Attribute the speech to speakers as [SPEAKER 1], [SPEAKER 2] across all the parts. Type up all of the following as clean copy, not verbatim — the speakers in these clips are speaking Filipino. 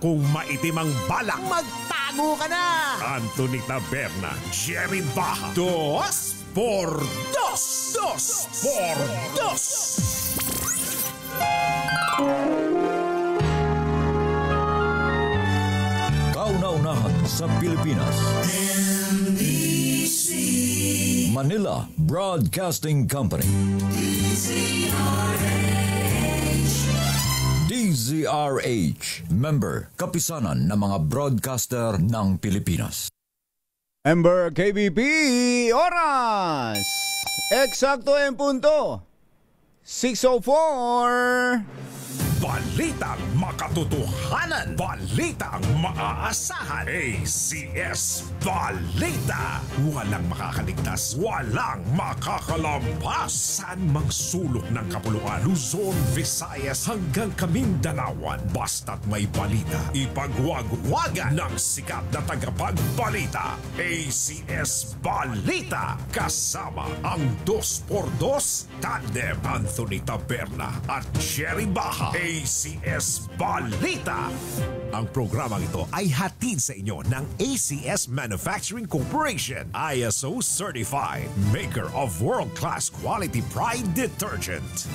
[SPEAKER 1] Kung maitim ang balak,
[SPEAKER 2] magtago ka na!
[SPEAKER 1] Anthony Taberna, Jerry Baja. 2 por 2. 2 por 2.
[SPEAKER 3] Kauna-unahan sa Pilipinas.
[SPEAKER 4] NBC
[SPEAKER 3] Manila Broadcasting Company. DZRH. Member, kapisanan ng mga broadcaster ng Pilipinas.
[SPEAKER 5] Member KBP, oras! Eksakto en punto. 6:04.
[SPEAKER 1] Balitang makatotohanan. Balitang maaasahan. ACS Balita. Walang makakaligtas. Walang makakalampas. Saan mang sulok ng kapuluan. Luzon, Visayas hanggang Kamindanawan. Basta't may balita. Ipagwagwagan ng sikat na tagapagbalita. ACS Balita. Kasama ang 2x2 tandem Anthony Taberna at Jerry Baja. ACS Balita. Ang programang ito ay hatid sa inyo ng ACS Manufacturing Corporation, ISO certified, maker of world-class quality Pride detergent.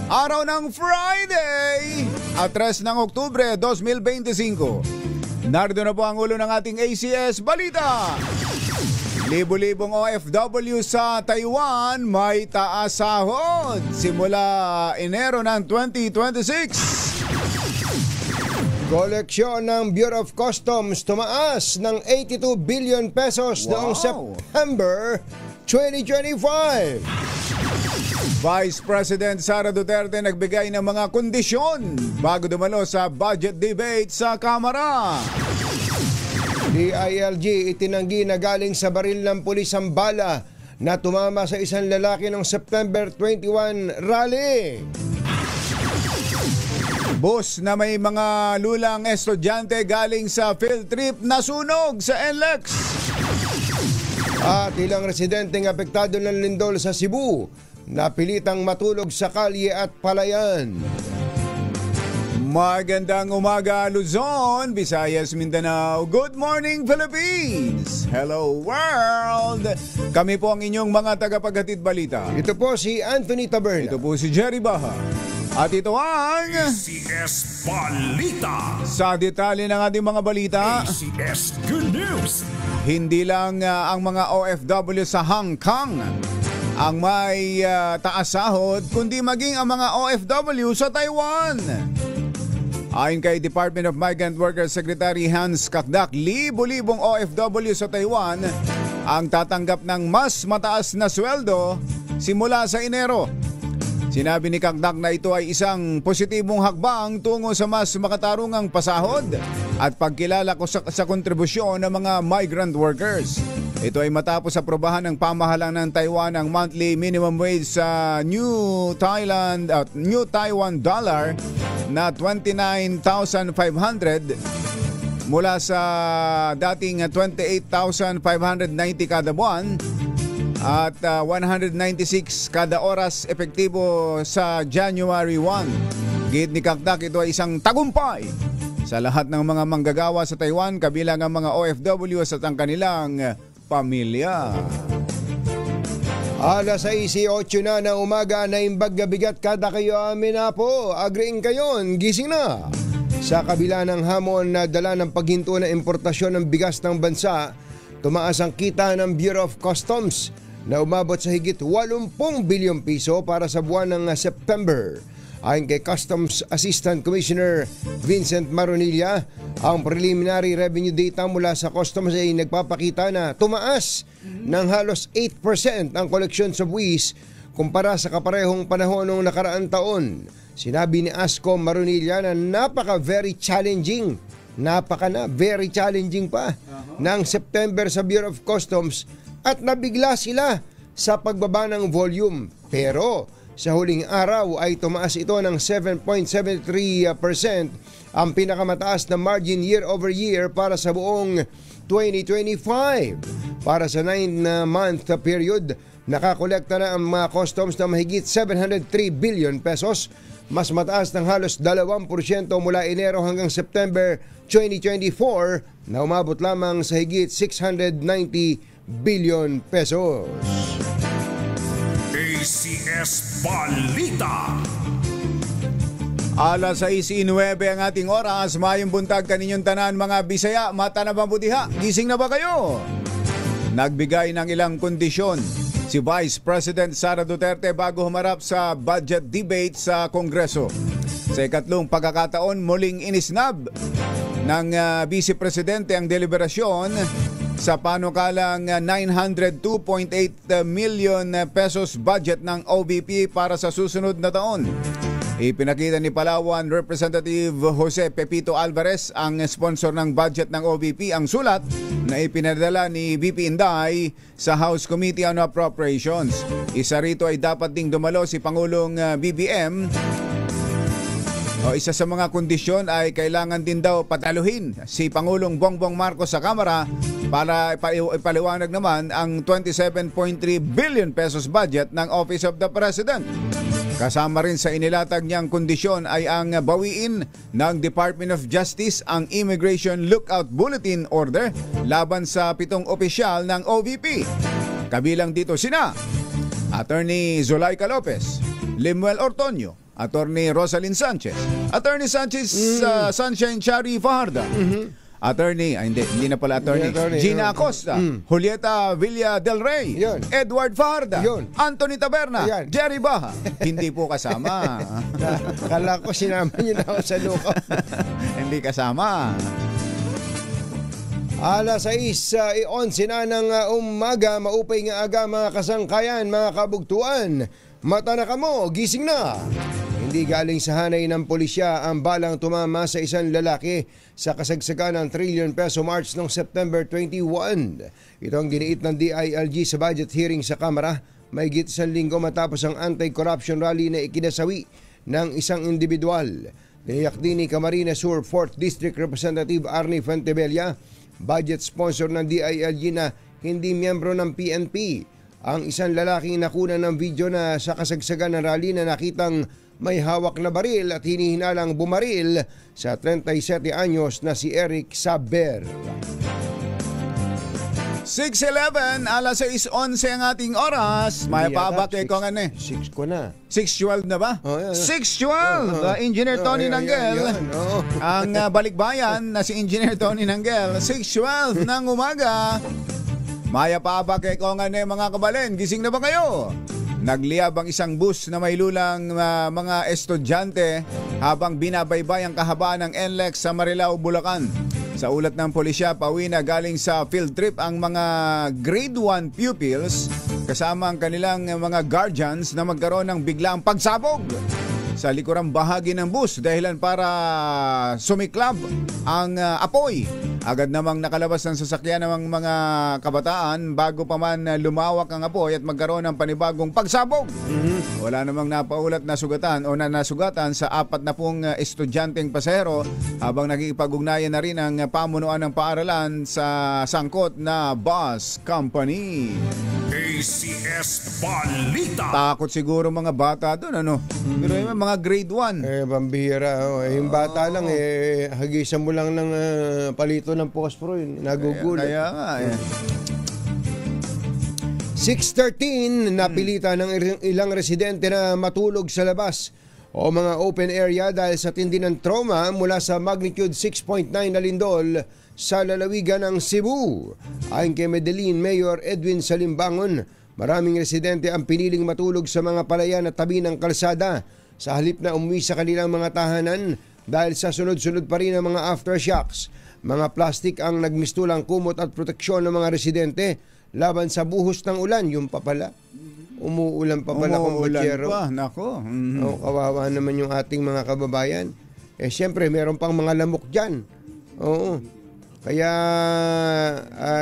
[SPEAKER 5] Araw ng Friday at 3 ng Oktubre 2025. Narito na po ang ulo ng ating ACS Balita. Libo-libong OFW sa Taiwan may taas sahod simula Enero ng 2026.
[SPEAKER 6] Koleksyon ng Bureau of Customs tumaas ng 82 billion pesos noong September 2025.
[SPEAKER 5] Vice President Sara Duterte nagbigay ng mga kondisyon bago dumalo sa budget debate sa Kamara.
[SPEAKER 6] DILG itinanggi na galing sa baril ng pulis ang bala na tumama sa isang lalaki noong September 21 rally.
[SPEAKER 5] Bus na may mga lulang estudyante galing sa field trip nasunog sa NLEX.
[SPEAKER 6] At ilang residenteng apektado ng lindol sa Cebu napilitang matulog sa kalye at palayan.
[SPEAKER 5] Magandang umaga Luzon, Visayas, Mindanao. Good morning Philippines. Hello world. Kami po ang inyong mga tagapaghatid balita.
[SPEAKER 6] Ito po si Anthony Taberna.
[SPEAKER 5] Ito po si Jerry Baha. At ito ang
[SPEAKER 1] ACS Balita.
[SPEAKER 5] Sa detalye ng ating mga balita,
[SPEAKER 1] ACS Good News.
[SPEAKER 5] Hindi lang ang mga OFW sa Hong Kong ang may taas sahod, kundi maging ang mga OFW sa Taiwan. Ayon kay Department of Migrant Workers Secretary Hans Kakdak, libo-libong OFW sa Taiwan ang tatanggap ng mas mataas na sweldo simula sa Enero. Sinabi ni Kakdak na ito ay isang positibong hakbang tungo sa mas makatarungang pasahod at pagkilala ko sa kontribusyon ng mga migrant workers. Ito ay matapos aprobahan ng pamahalaan ng Taiwan ang monthly minimum wage sa New Taiwan dollar na 29,500 mula sa dating 28,590 kada buwan at 196 kada oras epektibo sa January 1. Gid ni Kakdak, ito ay isang tagumpay sa lahat ng mga manggagawa sa Taiwan, kabilang ang mga OFW at ang kanilang pamilya.
[SPEAKER 6] Alas 6:08 na ng umaga na imbag bigat kada kayo amin na po. Agreeing kayon, gising na. Sa kabila ng hamon na dala ng paghinto na importasyon ng bigas ng bansa, tumaas ang kita ng Bureau of Customs na umabot sa higit 80 bilyong piso para sa buwan ng September. Ayon kay Customs Assistant Commissioner Vincent Maronilla, ang preliminary revenue data mula sa Customs ay nagpapakita na tumaas ng halos 8% ang koleksyon sa buwis kumpara sa kaparehong panahon ng nakaraang taon. Sinabi ni Ascom Maronilla na very challenging pa ng September sa Bureau of Customs at nabigla sila sa pagbaba ng volume. Pero Sa huling araw ay tumaas ito ng 7.73%, ang pinakamataas na margin year over year para sa buong 2025. Para sa 9-month period, nakakolekta na ang mga customs na mahigit 703 billion pesos, mas mataas ng halos 2% mula Enero hanggang September 2024 na umabot lamang sa higit 690 billion pesos.
[SPEAKER 1] ACS Balita.
[SPEAKER 5] Alas 6:09 ang ating oras. Mayong buntag kaninyong tanan mga Bisaya, mata na bambutiha. Gising na ba kayo? Nagbigay ng ilang kondisyon si Vice President Sara Duterte bago humarap sa budget debate sa Kongreso. Sa ikatlong pagkakataon, muling inisnab ng Vice Presidente ang deliberasyon sa panukalang 902.8 million pesos budget ng OVP para sa susunod na taon. Ipinakita ni Palawan Representative Jose Pepito Alvarez, ang sponsor ng budget ng OVP, ang sulat na ipinadala ni VP Inday sa House Committee on Appropriations. Isa rito ay dapat ding dumalo si Pangulong BBM. Isa sa mga kondisyon ay kailangan din daw pataluhin si Pangulong Bongbong Marcos sa Kamara para ipaliwanag naman ang 27.3 billion pesos budget ng Office of the President. Kasama rin sa inilatag niyang kondisyon ay ang bawiin ng Department of Justice ang Immigration Lookout Bulletin Order laban sa 7 opisyal ng OVP. Kabilang dito sina Attorney Zulaika Lopez, Lemuel Ortonio, Attorney Rosalyn Sanchez, Attorney Sunshine Chari Fajardo, Attorney, hindi na pala attorney, Gina Acosta, Julieta Villa del Rey, Edward Fajardo, Anthony Taberna, Jerry Baha. Hindi po kasama.
[SPEAKER 6] Kala ko sinama niyo na ako sa lookout.
[SPEAKER 5] Hindi kasama.
[SPEAKER 6] Alas 6:11 na ng umaga, maupay nga aga mga kasangkayan, mga kabugtuan. Mata na kamo, gising na. Hindi galing sa hanay ng pulisya ang balang tumama sa isang lalaki sa kasagsagan ng trillion peso March noong September 21. Ito ang giniit ng DILG sa budget hearing sa Kamara, mahigit 1 linggo matapos ang anti-corruption rally na ikinasawi ng isang individual. Tiniyak din ni Camarines Sur 4th District Representative Arnie Fuentebella, budget sponsor ng DILG na hindi miyembro ng PNP, ang isang lalaking nakuna ng video na sa kasagsagan ng rally na nakitang may hawak na baril at hinihinalang bumaril sa 37 anyos na si Eric Saber.
[SPEAKER 5] 6:11, alas 6:11 ang ating oras. May pabake ko nga ne.
[SPEAKER 6] 6 ko na.
[SPEAKER 5] 6:12 na ba? 6:12. Engineer Tony Nanggel. Ang balikbayan na si Engineer Tony Nanggel. 6:12 ng umaga. Maya pabake ko nga ne mga kabalen. Gising na ba kayo? Nagliyab ang isang bus na may lulang mga estudyante habang binabaybay ang kahabaan ng NLEX sa Marilao, Bulacan. Sa ulat ng pulisya, pauwi na galing sa field trip ang mga grade 1 pupils kasama ang kanilang mga guardians na magkaroon ng biglang pagsabog sa likurang bahagi ng bus dahilan para sumiklab ang apoy. Agad namang nakalabas ng sasakyan ng mga kabataan bago pa man lumawak ang apoy at magkaroon ng panibagong pagsabog. Wala namang napaulat na sugatan o nasugatan sa 40 estudyanteng pasahero habang nakikipag-ugnayan na rin ang pamunuan ng paaralan sa sangkot na bus company.
[SPEAKER 1] ACS Balita.
[SPEAKER 5] Takot siguro mga bata doon, ano? Pero yung mga grade 1.
[SPEAKER 6] Pambihira. Yung bata lang, hagisan mo lang ng palito ng pospro, nagugulat.
[SPEAKER 5] Kaya nga,
[SPEAKER 6] 6:13, napilitan ng ilang residente na matulog sa labas o mga open area dahil sa tindi ng trauma mula sa magnitude 6.9 na lindol sa lalawigan ng Cebu. Ayon kay Medellin Mayor Edwin Salimbangon, maraming residente ang piniling matulog sa mga palayan at tabi ng kalsada sa halip na umuwi sa kanilang mga tahanan dahil sa sunod-sunod pa rin ang mga aftershocks. Mga plastik ang nagmistulang kumot at proteksyon ng mga residente laban sa buhos ng ulan. Yung papala, umuulan pa pala kung batyero.
[SPEAKER 5] Nako.
[SPEAKER 6] Kawawa naman yung ating mga kababayan. Siyempre, meron pang mga lamok dyan. Oo. Kaya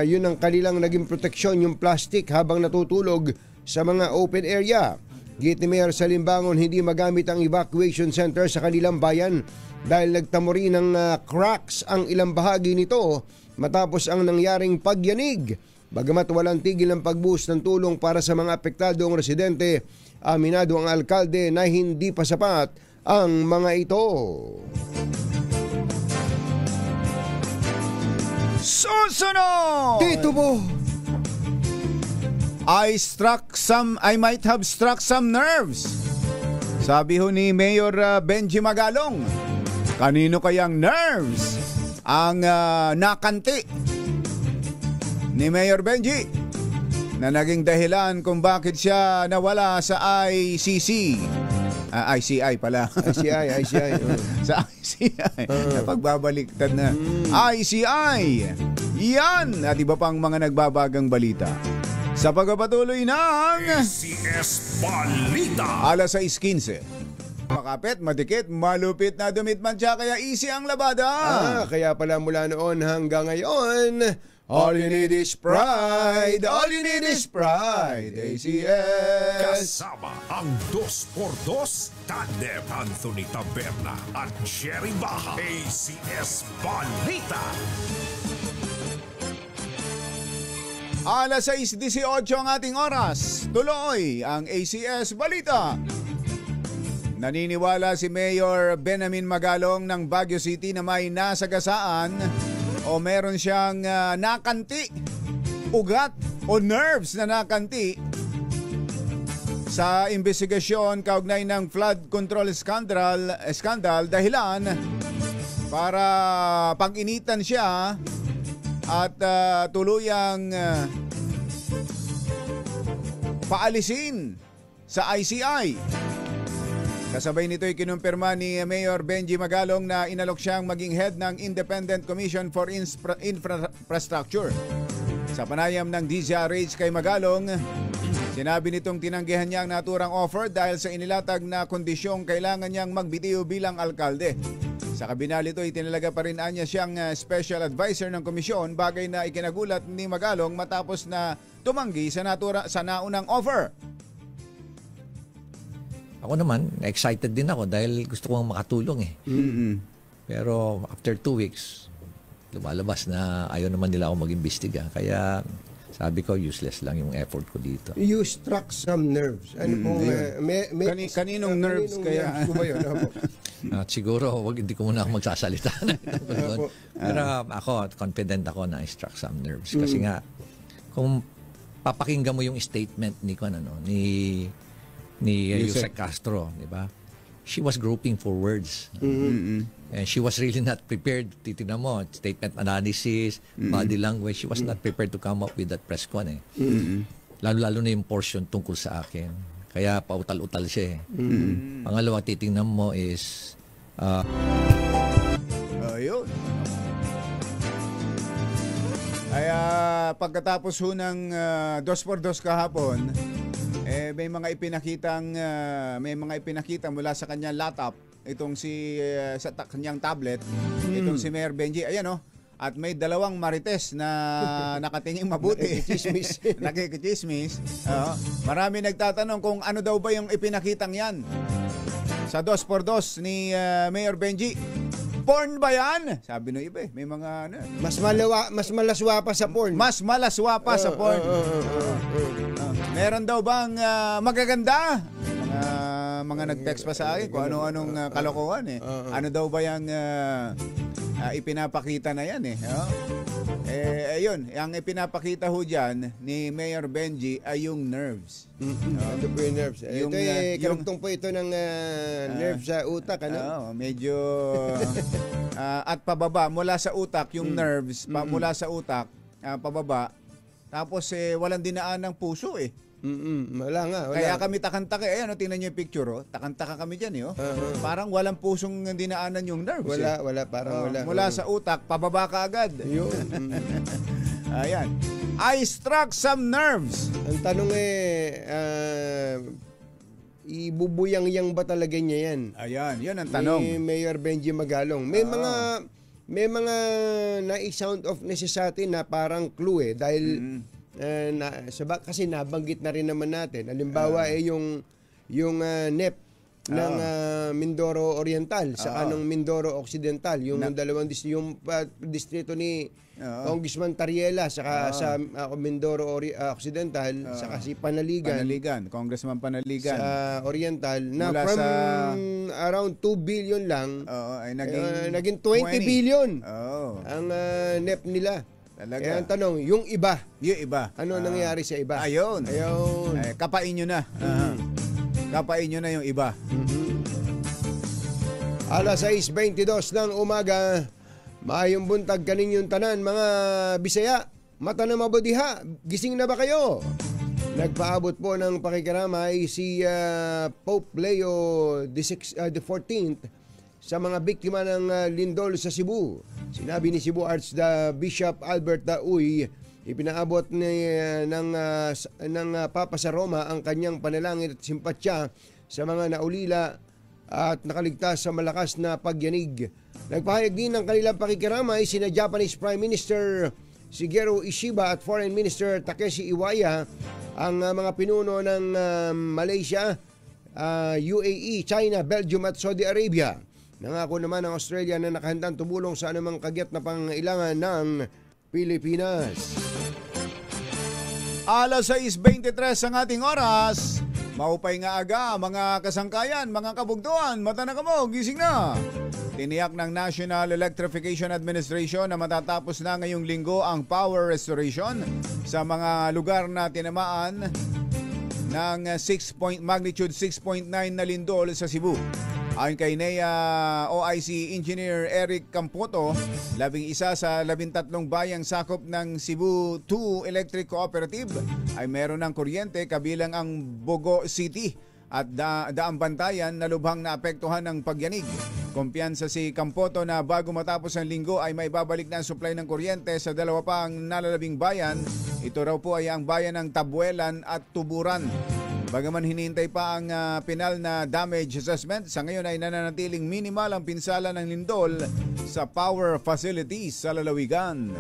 [SPEAKER 6] yun ang kanilang naging proteksyon, yung plastic habang natutulog sa mga open area. Git ni Mayor Salimbangon, hindi magamit ang evacuation center sa kanilang bayan dahil nagtamo rin ng cracks ang ilang bahagi nito matapos ang nangyaring pagyanig. Bagamat walang tigil ng pagbuhos ng tulong para sa mga apektadong residente, aminado ang alkalde na hindi pa sapat ang mga ito.
[SPEAKER 5] Susunod!
[SPEAKER 6] Dito mo!
[SPEAKER 5] I might have struck some nerves. Sabi ho ni Mayor Benji Magalong. Kanino kayang nerves ang nakanti ni Mayor Benji na naging dahilan kung bakit siya nawala sa ICC? ICI pala.
[SPEAKER 6] ICI.
[SPEAKER 5] Sa ICI. Pagbabaliktad na. ICI. Yan. At iba pang mga nagbabagang balita. Sa pagpapatuloy ng
[SPEAKER 1] ACS Balita.
[SPEAKER 5] alas 6:15. Makapit, madikit, malupit na dumitmantya kaya easy ang labada.
[SPEAKER 6] Kaya pala mula noon hanggang ngayon, all you need is pride, all you need is pride, ACS.
[SPEAKER 1] Kasama ang 2x2 tandem Anthony Taberna at Jerry Baha. ACS Balita.
[SPEAKER 5] Alas 6:18 ang ating oras. Tuloy ang ACS Balita. Naniniwala si Mayor Benamin Magalong ng Baguio City na may nasagasaan o meron siyang nakanti, ugat o nerves na nakanti sa investigasyon kaugnay ng flood control scandal dahilan para pag-initan siya at tuluyang paalisin sa ICI. Kasabay nito ay kinumpirma ni Mayor Benji Magalong na inalok siyang maging head ng Independent Commission for Infrastructure. Sa panayam ng DZRH kay Magalong, sinabi nitong tinanggihan niya ang naturang offer dahil sa inilatag na kondisyong kailangan niyang magbitiw bilang alkalde. Sa kabila nito, itinalaga pa rin niya siyang special advisor ng komisyon, bagay na ikinagulat ni Magalong matapos na tumanggi sa naunang offer.
[SPEAKER 2] Ako naman, excited din ako dahil gusto kong makatulong eh.
[SPEAKER 5] Mm-hmm.
[SPEAKER 2] Pero after 2 weeks, lumalabas na ayaw naman nila ako mag-imbestiga. Kaya sabi ko, useless lang yung effort ko dito.
[SPEAKER 6] You struck some nerves. Ano pong,
[SPEAKER 5] Kaninong nerves kaya?
[SPEAKER 6] Nerves ko ba yun?
[SPEAKER 2] At siguro, hindi ko muna ako magsasalita. Pero ako, confident ako na I struck some nerves. Kasi nga, kung papakinggan mo yung statement ni Yusek Castro, di ba? She was groping for words. And she was really not prepared. Titignan mo, statement analysis, body language, she was not prepared to come up with that press con eh. Lalo-lalo na yung portion tungkol sa akin. Kaya pautal-utal siya eh. Pangalawa, titignan mo is
[SPEAKER 5] Ayun. Kaya pagkatapos ho ng 2x2 kahapon, may mga ipinakita mula sa kanyang laptop itong sa kanyang tablet, itong si Mayor Benji. Ayan at may dalawang marites na nakatingin mabuti. Nakikichismis. Marami nagtatanong kung ano daw ba yung ipinakitang yan sa 2x2 ni Mayor Benji. Porn ba yan? Sabi ng iba may mga
[SPEAKER 6] mas malaswa pa sa porn.
[SPEAKER 5] Mas malaswa pa sa porn. Meron daw bang magaganda? Mga nag-text pa sa akin kung ano-anong kalokohan eh. Ano daw ba yung ipinapakita na yan eh. Ayun, ang ipinapakita ho dyan ni Mayor Benji ay yung nerves.
[SPEAKER 6] Ano po yung nerves? Ito karugtong po ito ng nerves sa utak, ano?
[SPEAKER 5] Medyo at pababa mula sa utak yung nerves, mula sa utak pababa. Tapos walang dinaan ng puso eh.
[SPEAKER 6] Wala nga.
[SPEAKER 5] Kaya kami takantaka. Ayan, tingnan niyo yung picture. Takantaka kami dyan. Parang walang pusong dinaanan yung nerves.
[SPEAKER 6] Wala. Parang wala.
[SPEAKER 5] Mula sa utak, pababa ka agad.
[SPEAKER 6] Yun.
[SPEAKER 5] Ayan. I struck some nerves.
[SPEAKER 6] Ang tanong ibubuyang-yang ba talaga niya yan?
[SPEAKER 5] Ayan, yun ang tanong.
[SPEAKER 6] Ni Mayor Benji Magalong. May mga na-sound of necessity na parang clue dahil kasi nabanggit na rin naman natin. Halimbawa yung yung NEP ng Mindoro Oriental sa ng Mindoro Occidental, yung dalawang yung distrito ni Congressman Tariela saka sa Mindoro Occidental saka si Panaligan,
[SPEAKER 5] Congressman Panaligan
[SPEAKER 6] sa Oriental na
[SPEAKER 5] mula
[SPEAKER 6] from
[SPEAKER 5] sa
[SPEAKER 6] around 2 billion lang
[SPEAKER 5] ay
[SPEAKER 6] naging 20 billion ang NEP nila.
[SPEAKER 5] Talaga.
[SPEAKER 6] Kaya ang tanong, yung iba, ano nangyari sa iba?
[SPEAKER 5] Ayun. Kapain nyo na. Kapain nyo na yung iba.
[SPEAKER 6] Alas 6:22 ng umaga, maayong buntag kaninyong tanan, mga Bisaya, mata na mabudiha, gising na ba kayo? Nagpaabot po ng pakikiramay si Pope Leo the 14th sa mga biktima ng lindol sa Cebu. Sinabi ni Cebu Archbishop Albert Dauy, ipinaabot ng Papa sa Roma ang kanyang panalangin at simpatya sa mga naulila at nakaligtas sa malakas na pagyanig. Nagpahayag din ng kanilang pakikiramay sina Japanese Prime Minister Shigeru Ishiba at Foreign Minister Takeshi Iwaya, ang mga pinuno ng Malaysia, UAE, China, Belgium at Saudi Arabia. Nangako naman ang Australia na nakahandang tumulong sa anumang kagyat na pangailangan ng Pilipinas.
[SPEAKER 5] Alas 6:23 ang ating oras. Maupay nga aga, mga kasangkayan, mga kabugtuan, mata na kamo, gising na. Tiniyak ng National Electrification Administration na matatapos na ngayong linggo ang power restoration sa mga lugar na tinamaan ng magnitude 6.9 na lindol sa Cebu. Ayon kay NEA OIC Engineer Eric Campoto, 11 sa 13 bayang sakop ng Cebu 2 Electric Cooperative ay meron ng kuryente, kabilang ang Bogo City at Daang Bantayan na lubhang naapektuhan ng pagyanig. Kumpiyansa si Campoto na bago matapos ang linggo ay may babalik na ang supply ng kuryente sa dalawa pang nalalabing bayan. Ito raw po ay ang bayan ng Tabuelan at Tuburan. Bagaman hinihintay pa ang penal na damage assessment, sa ngayon ay nananatiling minimal ang pinsala ng lindol sa power facilities sa lalawigan.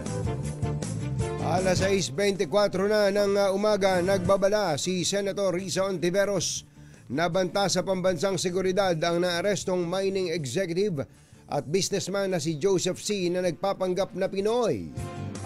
[SPEAKER 6] Alas 6:24 na ng umaga, nagbabala si Senator Risa Ontiveros na banta sa pambansang seguridad ang naarestong mining executive at businessman na si Joseph C. na nagpapanggap na Pinoy.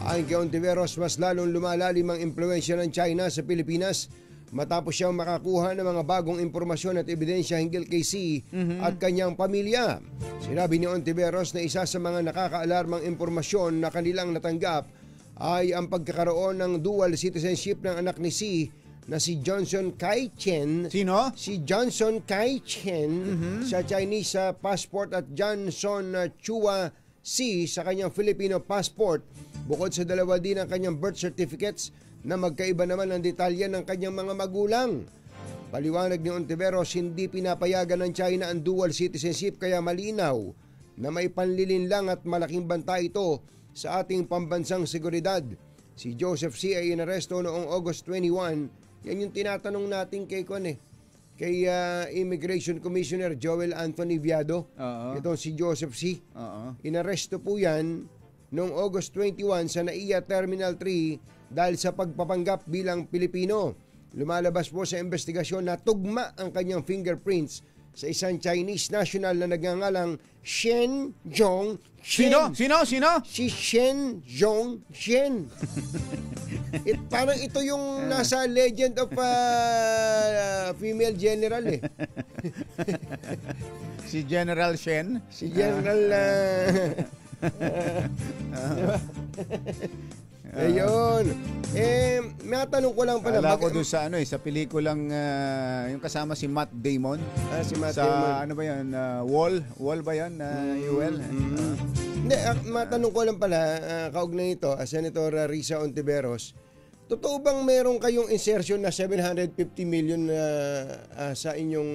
[SPEAKER 6] Ayon kay Ontiveros, mas lalong lumalalim ang impluwensya ng China sa Pilipinas matapos siyang makakuha ng mga bagong impormasyon at ebidensya hinggil kay C at kanyang pamilya. Sinabi ni Ontiveros na isa sa mga nakakaalarmang impormasyon na kanilang natanggap ay ang pagkakaroon ng dual citizenship ng anak ni C na si Johnson Kai Chen.
[SPEAKER 5] Sino?
[SPEAKER 6] Si Johnson Kai Chen sa Chinese passport at Johnson Chua C sa kanyang Filipino passport. Bukod sa dalawa din ang kanyang birth certificates na magkaiba naman ang detalye ng kanyang mga magulang. Paliwanag ni Ontiveros, hindi pinapayagan ng China ang dual citizenship kaya malinaw na may panlilinlang at malaking banta ito sa ating pambansang seguridad. Si Joseph C. ay inaresto noong August 21. Yan yung tinatanong natin kay Immigration Commissioner Joel Anthony Viado. Ito si Joseph C. Inaresto po yan noong August 21 sa NAIA Terminal 3 dahil sa pagpapanggap bilang Pilipino. Lumalabas po sa investigasyon na tugma ang kanyang fingerprints sa isang Chinese national na nagngangalang Shen Zhong Shen.
[SPEAKER 5] Sino?
[SPEAKER 6] Si Shen Zhong Shen. Parang ito yung nasa Legend of Female General eh.
[SPEAKER 5] Si General Shen?
[SPEAKER 6] Si General... Ayun. May tanong ko lang pala.
[SPEAKER 5] Wala ko doon sa sa pelikulang yung kasama si Matt Damon.
[SPEAKER 6] Si Matt
[SPEAKER 5] sa
[SPEAKER 6] Damon.
[SPEAKER 5] Ano ba 'yan? Wall ba 'yan? UL.
[SPEAKER 6] Hindi, matanong ko lang pala kaugnay ito, Senator Risa Ontiveros. Totoo bang meron kayong insertion na 750 million sa inyong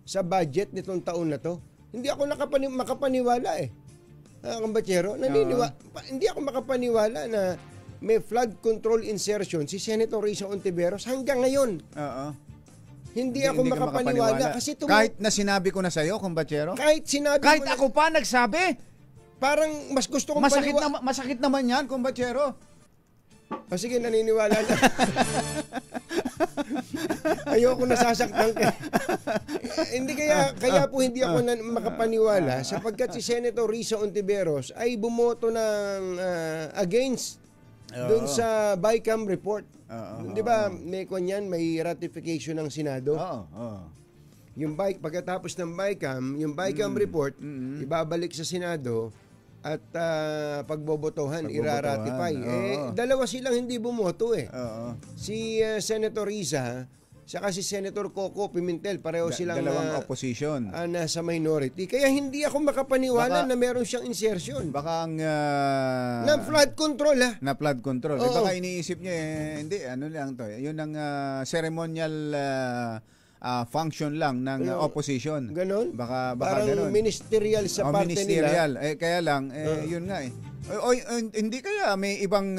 [SPEAKER 6] sa budget nitong taon na to? Hindi ako makapaniwala eh. Kambatsero, hindi ako makapaniwala na may flood control insertion si Senator Risa Ontiveros hanggang ngayon. Hindi ako makapaniwala. Kasi
[SPEAKER 5] kahit na sinabi ko na sa'yo, Kambatsero?
[SPEAKER 6] Kahit
[SPEAKER 5] ako pa nagsabi?
[SPEAKER 6] Parang mas gusto kong
[SPEAKER 5] masakit naman yan, Kambatsero.
[SPEAKER 6] Sige, naniniwala na. Ayoko nasasaktan ka. Hindi kaya po hindi ako makapaniwala sapagkat si Senator Risa Ontiveros ay bumoto ng against doon sa BICAM report. Di ba, may kanyan, may ratification ng Senado. Yung pagkatapos ng yung BICAM report, ibabalik sa Senado at pagbobotohan, iraratify. Dalawa silang hindi bumoto Si Senator Risa, saka si Senator Coco Pimentel, pareho silang
[SPEAKER 5] dalawang opposition.
[SPEAKER 6] Nasa minority. Kaya hindi ako makapaniwala na meron siyang insertion.
[SPEAKER 5] Baka ang
[SPEAKER 6] na flood control
[SPEAKER 5] Na flood control. Baka iniisip niya hindi, ano lang to. Yun ang ceremonial function lang ng opposition.
[SPEAKER 6] Ganon?
[SPEAKER 5] Baka
[SPEAKER 6] parang
[SPEAKER 5] ganon.
[SPEAKER 6] Ministerial sa parte
[SPEAKER 5] ministerial.
[SPEAKER 6] nila.
[SPEAKER 5] Kaya lang, yun nga hindi kaya may ibang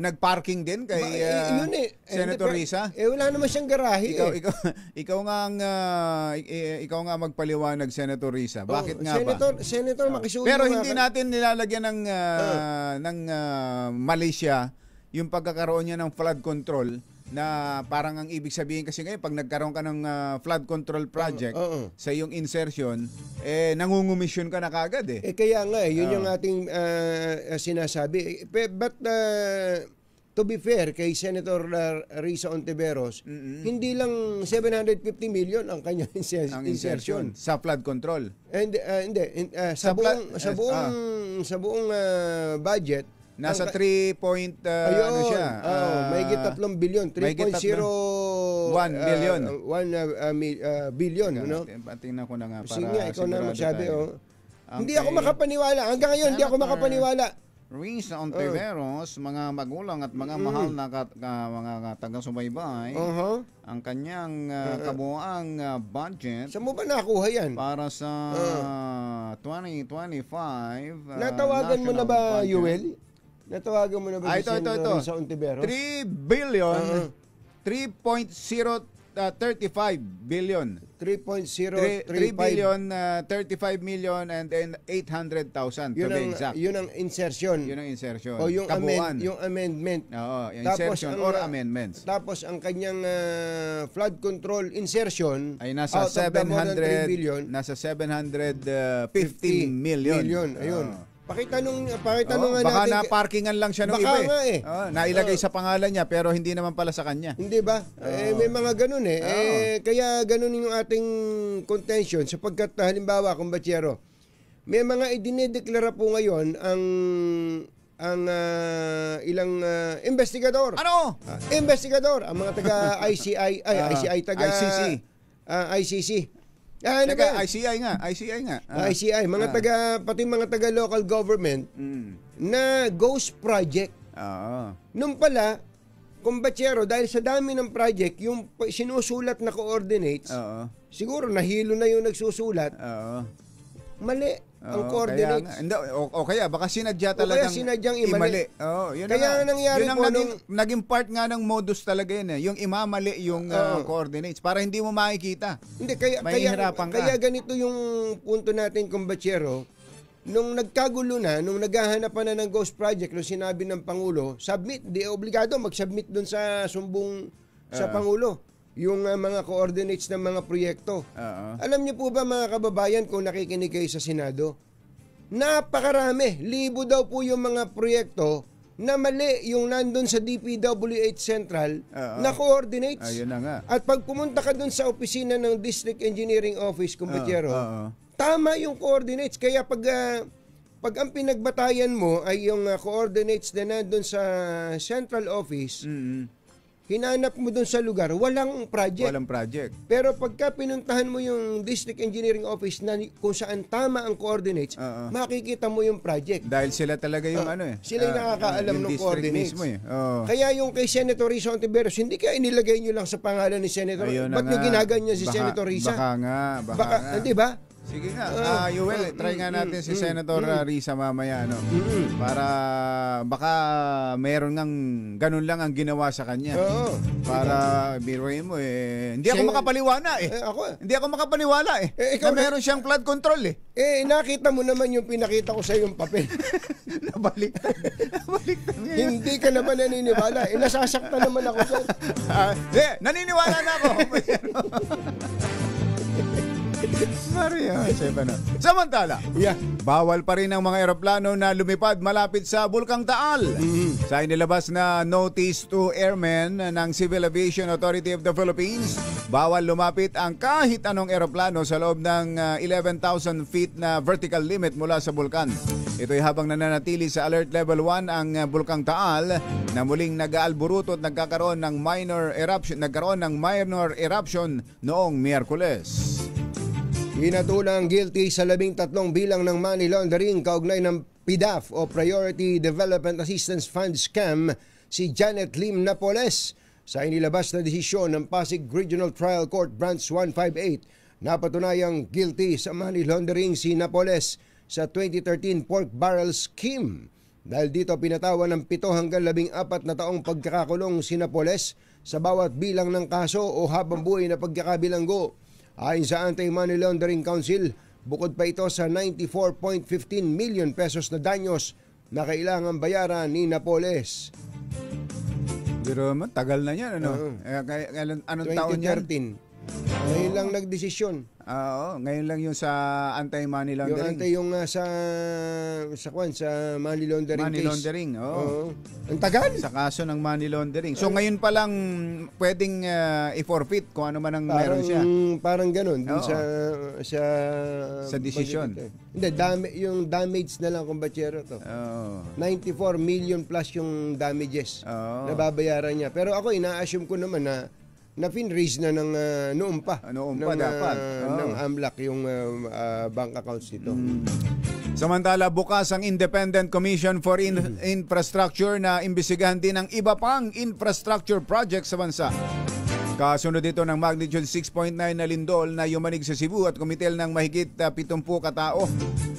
[SPEAKER 5] nagparking din kay Senator Risa?
[SPEAKER 6] Wala naman siyang garahe.
[SPEAKER 5] Ikaw nga magpaliwanag, Senator Risa. Bakit nga
[SPEAKER 6] Senator, makisuyo.
[SPEAKER 5] Pero hindi natin nilalagyan ng Malaysia yung pagkakaroon niya ng flood control, na parang ang ibig sabihin kasi ngayon pag nagkaroon ka ng flood control project sa iyong insertion, nangungumisyon ka na kagad
[SPEAKER 6] kaya nga yun yung ating sinasabi. But to be fair kay Senator Risa Ontiveros, hindi lang 750 million ang kanyang insertion
[SPEAKER 5] sa flood control.
[SPEAKER 6] Hindi sa buong budget.
[SPEAKER 5] Nasa 3 ano siya?
[SPEAKER 6] Mahigit 3 billion. 3.01 billion. 1 billion.
[SPEAKER 5] Tingnan ko na nga para
[SPEAKER 6] sige, ikaw na magsabi. Hindi
[SPEAKER 5] Okay.
[SPEAKER 6] ako makapaniwala. Hanggang ngayon, hindi ako makapaniwala.
[SPEAKER 5] Risa Ontiveros, mga magulang at mga mahal na mga taga-subaybay, ang kanyang kabuuang budget.
[SPEAKER 6] Saan mo ba nakuha yan?
[SPEAKER 5] Para sa 2025
[SPEAKER 6] natawagan mo na ba,
[SPEAKER 5] budget.
[SPEAKER 6] Yuel? Natawagan mo na ba
[SPEAKER 5] ito.
[SPEAKER 6] Risa Ontiveros?
[SPEAKER 5] 3 billion, 3.035 billion.
[SPEAKER 6] 3.035
[SPEAKER 5] billion 35 million and then 800,000 to be exact.
[SPEAKER 6] Yun ang insertion.
[SPEAKER 5] Yun ang insertion.
[SPEAKER 6] O yung
[SPEAKER 5] kabuuan.
[SPEAKER 6] yung amendment.
[SPEAKER 5] Oo, yung insertion or amendments.
[SPEAKER 6] Tapos ang kanyang flood control insertion
[SPEAKER 5] ay nasa
[SPEAKER 6] out of the more than 3 billion,
[SPEAKER 5] nasa 715 million.
[SPEAKER 6] Ayun. Pakitanong nga
[SPEAKER 5] baka
[SPEAKER 6] natin.
[SPEAKER 5] na-parkingan lang siya nung
[SPEAKER 6] baka
[SPEAKER 5] iba
[SPEAKER 6] nga
[SPEAKER 5] nailagay sa pangalan niya pero hindi naman pala sa kanya.
[SPEAKER 6] Hindi ba? May mga ganun kaya ganun yung ating contention sapagkat halimbawa, kumbatsero, may mga idinedeklara po ngayon ang ilang investigador.
[SPEAKER 5] Ano?
[SPEAKER 6] Investigador, ang mga taga ICI, taga ICC.
[SPEAKER 5] ICI nga.
[SPEAKER 6] ICI, pati mga taga local government na ghost project. Nung pala, kumbatsero, dahil sa dami ng project, yung sinusulat na coordinates, siguro nahilo na yung nagsusulat, mali ang coordinates.
[SPEAKER 5] Kaya baka sinadya talagang imali. Kaya
[SPEAKER 6] nangyari po
[SPEAKER 5] naging part nga ng modus talaga yun yung imamali yung coordinates para hindi mo makikita.
[SPEAKER 6] Hindi, kaya ganito yung punto natin, kumbatsero. Nung nagkagulo na, nung naghahanap pa na ng ghost project, nung sinabi ng Pangulo, submit, di obligado mag-submit dun sa sumbong sa Pangulo yung mga coordinates ng mga proyekto. Alam niyo po ba, mga kababayan, kung nakikinig kayo sa Senado, napakarami, libo daw po yung mga proyekto na mali yung nandun sa DPWH Central na coordinates.
[SPEAKER 5] Ayun na nga.
[SPEAKER 6] At pag pumunta ka dun sa opisina ng District Engineering Office, kumbatsero, tama yung coordinates. Kaya pag ang pinagbatayan mo ay yung coordinates na nandun sa Central Office, hinanap mo dun sa lugar, walang project. Pero pagka pinuntahan mo yung District Engineering Office na kung saan tama ang coordinates, makikita mo yung project.
[SPEAKER 5] Dahil sila talaga yung
[SPEAKER 6] sila yung nakakaalam ng coordinates.
[SPEAKER 5] Mismo,
[SPEAKER 6] Kaya yung kay Senator Risa Ontiveros, hindi kaya inilagay nyo lang sa pangalan ni Senator. Ba't nyo ginaganyan si Senator Risa?
[SPEAKER 5] Baka nga.
[SPEAKER 6] Di ba?
[SPEAKER 5] Sige nga, Yuel, try nga natin si Senator Risa mamaya, no? Para baka meron ngang ganun lang ang ginawa sa kanya.
[SPEAKER 6] Oo.
[SPEAKER 5] Para biruin mo hindi ako makapaniwala
[SPEAKER 6] Ako.
[SPEAKER 5] Hindi ako makapaniwala
[SPEAKER 6] ikaw
[SPEAKER 5] na meron siyang flood control
[SPEAKER 6] Nakita mo naman yung pinakita ko sa yung papel.
[SPEAKER 5] Nabaliktad. Nabaliktad ngayon.
[SPEAKER 6] Hindi ka naman naniniwala. Nasasaktan naman ako dyan.
[SPEAKER 5] Naniniwala na ako. Maria, samantala, bawal pa rin ang mga eroplano na lumipad malapit sa Bulkang Taal. Sa inilabas na notice to airmen ng Civil Aviation Authority of the Philippines, bawal lumapit ang kahit anong eroplano sa loob ng 11,000 feet na vertical limit mula sa bulkan. Ito'y habang nananatili sa Alert Level 1 ang Bulkang Taal na muling nag-aalburuto at nagkaroon ng minor eruption noong Miyerkules.
[SPEAKER 6] Pinatulang guilty sa 13 bilang ng money laundering kaugnay ng PDAF o Priority Development Assistance Fund scam si Janet Lim Napoles. Sa inilabas na desisyon ng Pasig Regional Trial Court Branch 158, napatunayang guilty sa money laundering si Napoles sa 2013 pork barrel scheme. Dahil dito pinatawan ng 7 hanggang 14 na taong pagkakakulong si Napoles sa bawat bilang ng kaso o habang buhay na pagkakabilanggo. Ayon sa Anti-Money Laundering Council, bukod pa ito sa 94.15 million pesos na danyos na kailangan bayaran ni Napoles.
[SPEAKER 5] Pero tagal na yan, anong taon yan?
[SPEAKER 6] 2013. Ngayon lang nagdesisyon.
[SPEAKER 5] Oo, ngayon lang yung sa anti-money laundering.
[SPEAKER 6] Yung sa money laundering
[SPEAKER 5] money
[SPEAKER 6] case.
[SPEAKER 5] Laundering, oo.
[SPEAKER 6] Ang tagal.
[SPEAKER 5] Sa kaso ng money laundering. So ngayon pa lang pwedeng i-forfeit kung ano man ang meron siya.
[SPEAKER 6] Parang gano'n dun
[SPEAKER 5] sa desisyon.
[SPEAKER 6] Hindi, yung damage na lang kung bachero to. 94 million plus yung damages na babayaran niya. Pero ako ina-assume ko naman na fin-raise na ng noon pa.
[SPEAKER 5] Dapat.
[SPEAKER 6] Ng AMLAC yung bank accounts nito.
[SPEAKER 5] Samantala, bukas ang Independent Commission for Infrastructure na imbestigahan din ang iba pang infrastructure projects sa bansa. Kasunod dito ng magnitude 6.9 na lindol na yumanig sa Cebu at kumitil ng mahigit 70 katao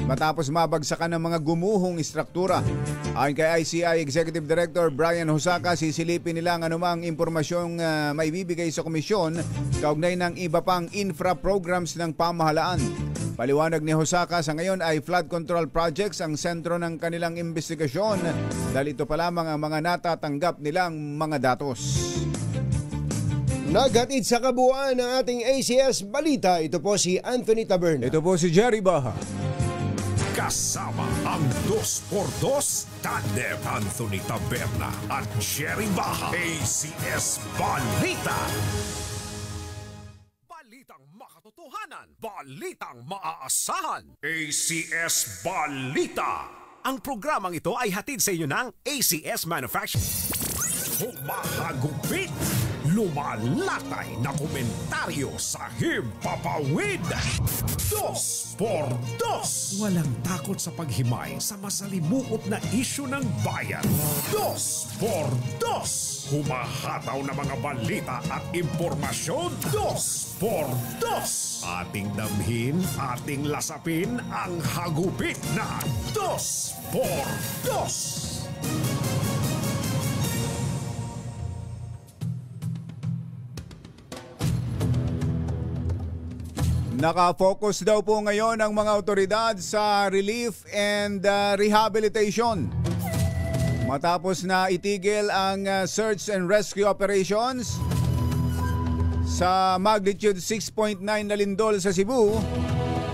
[SPEAKER 5] matapos mabagsakan ng mga gumuhong istruktura. Ayon kay ICI Executive Director Brian Hosaka, sisilipin nila ang anumang impormasyong maibibigay sa komisyon kaugnay ng iba pang infra programs ng pamahalaan. Paliwanag ni Hosaka, sa ngayon ay flood control projects ang sentro ng kanilang investigasyon dahil ito pa lamang ang mga natatanggap nilang mga datos.
[SPEAKER 6] Naghatid sa kabuuan ng ating ACS Balita, ito po si Anthony Taberna.
[SPEAKER 5] Ito po si Jerry Baha.
[SPEAKER 1] Kasama ang 2x2 tandem Anthony Taberna at Jerry Baha. ACS Balita. Balitang makatotohanan. Balitang maaasahan. ACS Balita. Ang programang ito ay hatid sa inyo ng ACS Manufacturing. Humahagupit, lumalatay na komentaryo sa himpapawid. 2x2. Walang takot sa paghimay sa masalimuot na isyu ng bayan. 2x2. Humahataw na mga balita at impormasyon. 2x2. Ating damhin, ating lasapin ang hagupit na 2x2.
[SPEAKER 5] Nakafocus daw po ngayon ang mga otoridad sa relief and rehabilitation. Matapos na itigil ang search and rescue operations sa magnitude 6.9 na lindol sa Cebu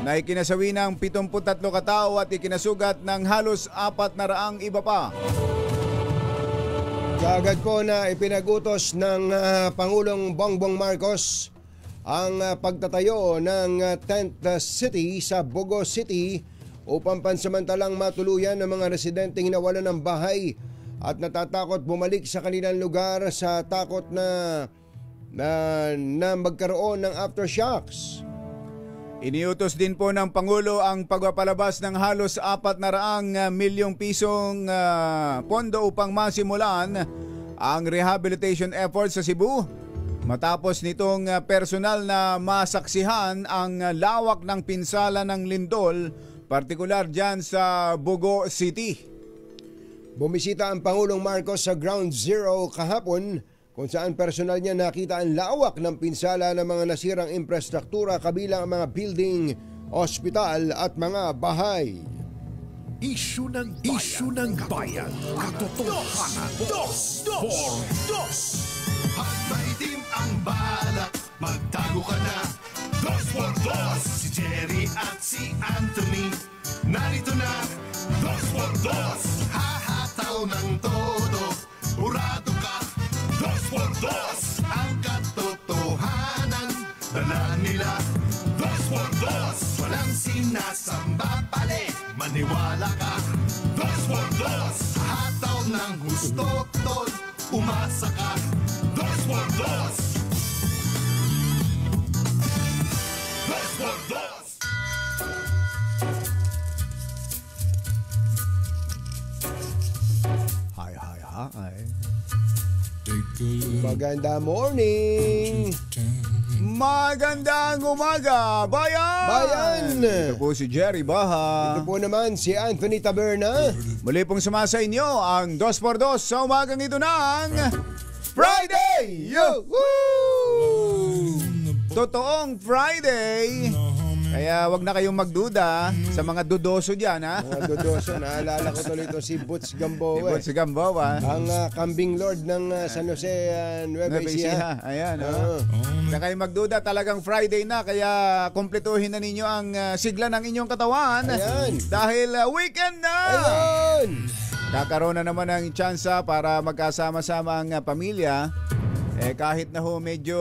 [SPEAKER 5] na ikinasawi ng 73 katao at ikinasugat ng halos 400 iba pa.
[SPEAKER 6] Kaagad po na ipinagutos ng Pangulong Bongbong Marcos ang pagtatayo ng tent city sa Bogo City upang pansamantalang matuluyan ng mga residenteng nawalan ng bahay at natatakot bumalik sa kanilang lugar sa takot na magkaroon ng aftershocks.
[SPEAKER 5] Iniutos din po ng Pangulo ang pagpapalabas ng halos 400 milyong pisong pondo upang masimulan ang rehabilitation efforts sa Cebu Matapos nitong personal na masaksihan ang lawak ng pinsala ng lindol, partikular dyan sa Bugo City.
[SPEAKER 6] Bumisita ang Pangulong Marcos sa Ground Zero kahapon kung saan personal niya nakita ang lawak ng pinsala ng mga nasirang infrastruktura kabilang ang mga building, ospital at mga bahay.
[SPEAKER 1] Isyu ng bayan. Katotohanan. Dos por dos.
[SPEAKER 4] Pagmaitim ang balak, magtago ka na. Dos por dos. Si Jerry at si Anthony, narito na. Dos por dos. Hahataw ng todo, urado ka. Dos por dos. Ang katotohanan, dala nila. Dos por dos. Walang sinasamba pali, maniwala ka. Dos por dos. Hataw ng gusto, tol, umasa ka. Dos por dos. Dos por dos.
[SPEAKER 5] Hi.
[SPEAKER 6] Maganda morning!
[SPEAKER 5] Magandang umaga, bayan!
[SPEAKER 6] Bayan!
[SPEAKER 5] Ito po si Jerry Baha.
[SPEAKER 6] Ito po naman si Anthony Taberna.
[SPEAKER 5] Muli pong sumasa inyo ang 2x2 sa umagang ito ng Friday! Yo! Woo! Totoong Friday! Kaya wag na kayong magduda sa mga dudoso dyan, ha?
[SPEAKER 6] Mga dodoso, naalala ko tuloy ito si Butch Gamboa.
[SPEAKER 5] Ibot si Gamboa.
[SPEAKER 6] Ang kambing lord ng San Jose, Nueva Ecija.
[SPEAKER 5] Ayan, oh. Kaya kayo magduda, talagang Friday na, kaya kumpletuhin na ninyo ang sigla ng inyong katawan.
[SPEAKER 6] Ayan.
[SPEAKER 5] Dahil weekend na!
[SPEAKER 6] Ayun!
[SPEAKER 5] Kakaroon na naman ng tsansa para magkasama-sama ang pamilya. Kahit na ho medyo,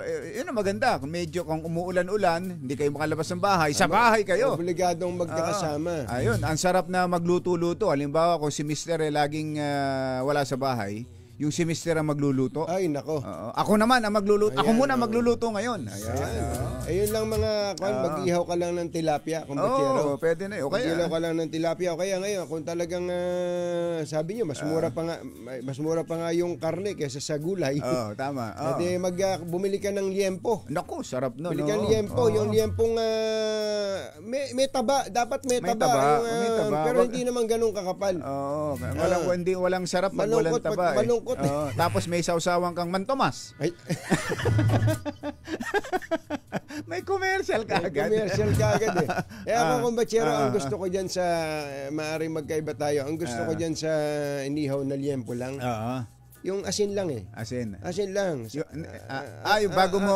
[SPEAKER 5] yun ang maganda, medyo kung umuulan-ulan, hindi kayo makalabas ng bahay, sa bahay kayo.
[SPEAKER 6] Obligadong magkakasama.
[SPEAKER 5] Ayun, ang sarap na magluto-luto. Halimbawa kung si Mr. laging wala sa bahay, yung si Mr. ang magluluto.
[SPEAKER 6] Ay, nako.
[SPEAKER 5] Ako naman ang magluluto. Ako
[SPEAKER 6] Ayan,
[SPEAKER 5] muna magluluto ngayon.
[SPEAKER 6] Ayun lang mga, mag-ihaw ka lang ng tilapia, kumbachero.
[SPEAKER 5] Pwede na yun.
[SPEAKER 6] Mag-ihaw ka lang ng tilapia. O kaya ngayon, kung talagang sabi nyo, mas mura pa nga yung karne kaysa sa gulay.
[SPEAKER 5] Tama.
[SPEAKER 6] Pwede bumili ka ng liempo.
[SPEAKER 5] Naku, sarap no.
[SPEAKER 6] Bili ka ng liempo. Yung liempong may taba. Dapat may taba.
[SPEAKER 5] May taba.
[SPEAKER 6] Pero hindi naman ganun kakapal.
[SPEAKER 5] Oo. Walang sarap pag walang taba.
[SPEAKER 6] Malungkot.
[SPEAKER 5] Tapos may sausawang kang Mantomas.
[SPEAKER 6] Ay.
[SPEAKER 5] May commercial ka agad.
[SPEAKER 6] Commercial ka agad eh. Ako kumbachero, ang gusto ko dyan sa, maaaring magkaiba tayo, ang gusto ko dyan sa inihaw na liempo lang, yung asin lang eh.
[SPEAKER 5] Asin.
[SPEAKER 6] Asin lang.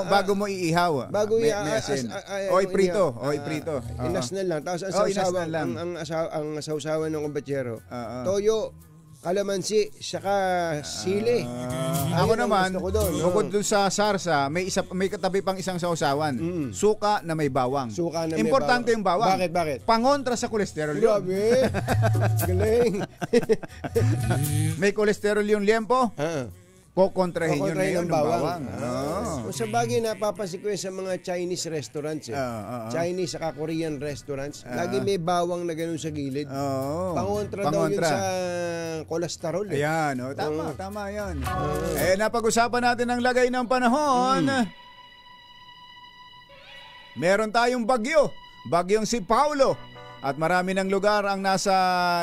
[SPEAKER 5] Bago mo iihaw.
[SPEAKER 6] Bago
[SPEAKER 5] may asin. Oy prito.
[SPEAKER 6] Inasnan lang. Tapos ang sausawan ng kumbachero, toyo, kalamansi, saka sili.
[SPEAKER 5] Ako naman, bukod
[SPEAKER 6] doon.
[SPEAKER 5] dun sa sarsa, may katabi pang isang sausawan. Suka na may bawang. Importante yung bawang.
[SPEAKER 6] Bakit?
[SPEAKER 5] Pangontra sa kolesterol yun.
[SPEAKER 6] Grabe. Galing.
[SPEAKER 5] May kolesterol yung liempo. Kukontrahin yun ng bawang.
[SPEAKER 6] Sa bagay, napapansin ko sa mga Chinese restaurants Chinese saka Korean restaurants, lagi may bawang na ganun sa gilid. Pangontra daw yun sa kolesterol.
[SPEAKER 5] Ayan, tama yan. Napag-usapan natin ang lagay ng panahon. Meron tayong bagyong si Paulo. At marami ng lugar ang nasa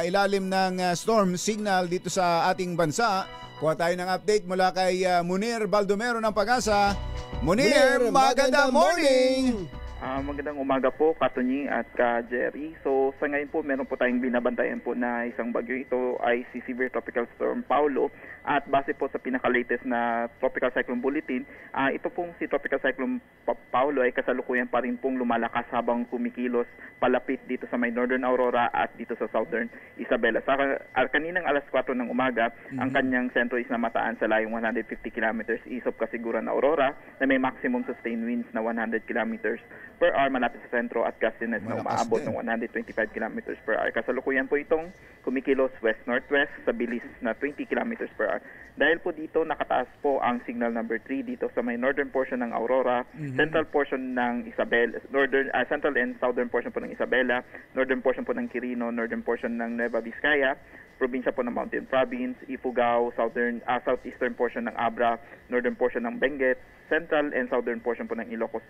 [SPEAKER 5] ilalim ng storm signal dito sa ating bansa. Kuha tayo ng update mula kay Munir Baldomero ng Pag-asa. Munir, magandang morning!
[SPEAKER 7] Magandang umaga po, Katunyi at ka Jerry. So sa ngayon po, meron po tayong binabantayan po na isang bagyo. Ito ay si Severe Tropical Storm Paulo. At base po sa pinaka-latest na Tropical Cyclone Bulletin, ito pong si Tropical Cyclone Paulo ay kasalukuyan pa rin pong lumalakas habang kumikilos palapit dito sa may Northern Aurora at dito sa Southern Isabela. Sa kaninang alas 4 ng umaga, ang kanyang sentro is namataan sa layong 150 kilometers east of Kasiguran, Aurora, na may maximum sustained winds na 100 kilometers per hour malapit sa sentro at gustiness na umaabot ng 125 kilometers per hour. Kasalukuyan po itong kumikilos west-northwest sa bilis na 20 kilometers per hour. Dahil po dito nakataas po ang signal number 3 dito sa may northern portion ng Aurora, central portion ng Isabela, central and southern portion po ng Isabela, northern portion po ng Quirino, northern portion ng Nueva Vizcaya, probinsya po ng Mountain Province, Ifugao, southeastern portion ng Abra, northern portion ng Benguet, central and southern portion po ng Ilocos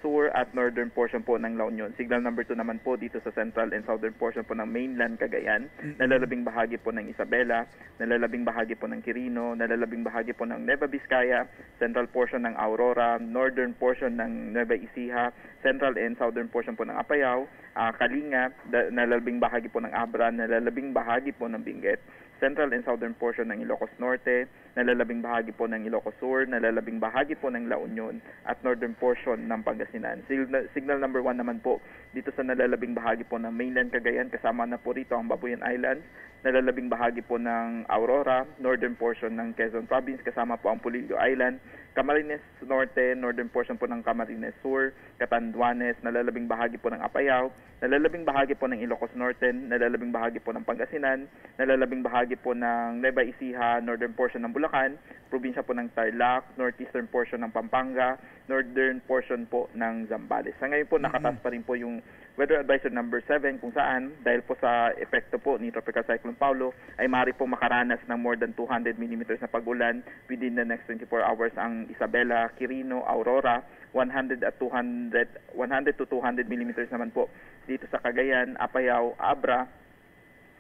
[SPEAKER 7] Sur at northern portion po ng La Union. Signal number 2 naman po dito sa central and southern portion po ng mainland Cagayan, nalalabing bahagi po ng Isabela, nalalabing bahagi po ng Quirino, nalalabing bahagi po ng Nueva Vizcaya, central portion ng Aurora, northern portion ng Nueva Ecija, central and southern portion po ng Apayao, Kalinga, nalalabing bahagi po ng Abra, nalalabing bahagi po ng Benguet, central and southern portion ng Ilocos Norte, nalalabing bahagi po ng Ilocos Sur, nalalabing bahagi po ng La Union, at northern portion ng Pangasinan. Signal number 1 naman po dito sa nalalabing bahagi po ng mainland Cagayan, kasama na po rito ang Babuyan Islands, nalalabing bahagi po ng Aurora, northern portion ng Quezon Province, kasama po ang Pulilio Island, Camarines Norte, northern portion po ng Camarines Sur, Catanduanes, nalalabing bahagi po ng Apayao, nalalabing bahagi po ng Ilocos Norte, nalalabing bahagi po ng Pangasinan, nalalabing bahagi po ng Nueva Ecija, northern portion ng Bulacan, probinsya po ng Tarlac, northeastern portion ng Pampanga, northern portion po ng Zambales. Sa ngayon po, nakataas pa rin po yung Weather Advisory number 7 kung saan, dahil po sa epekto po ni Tropical Cyclone Paulo, ay maaari po makaranas ng more than 200 millimeters na pag-ulan within the next 24 hours ang Isabela, Quirino, Aurora, 100 to 200 millimeters naman po dito sa Cagayan, Apayao, Abra,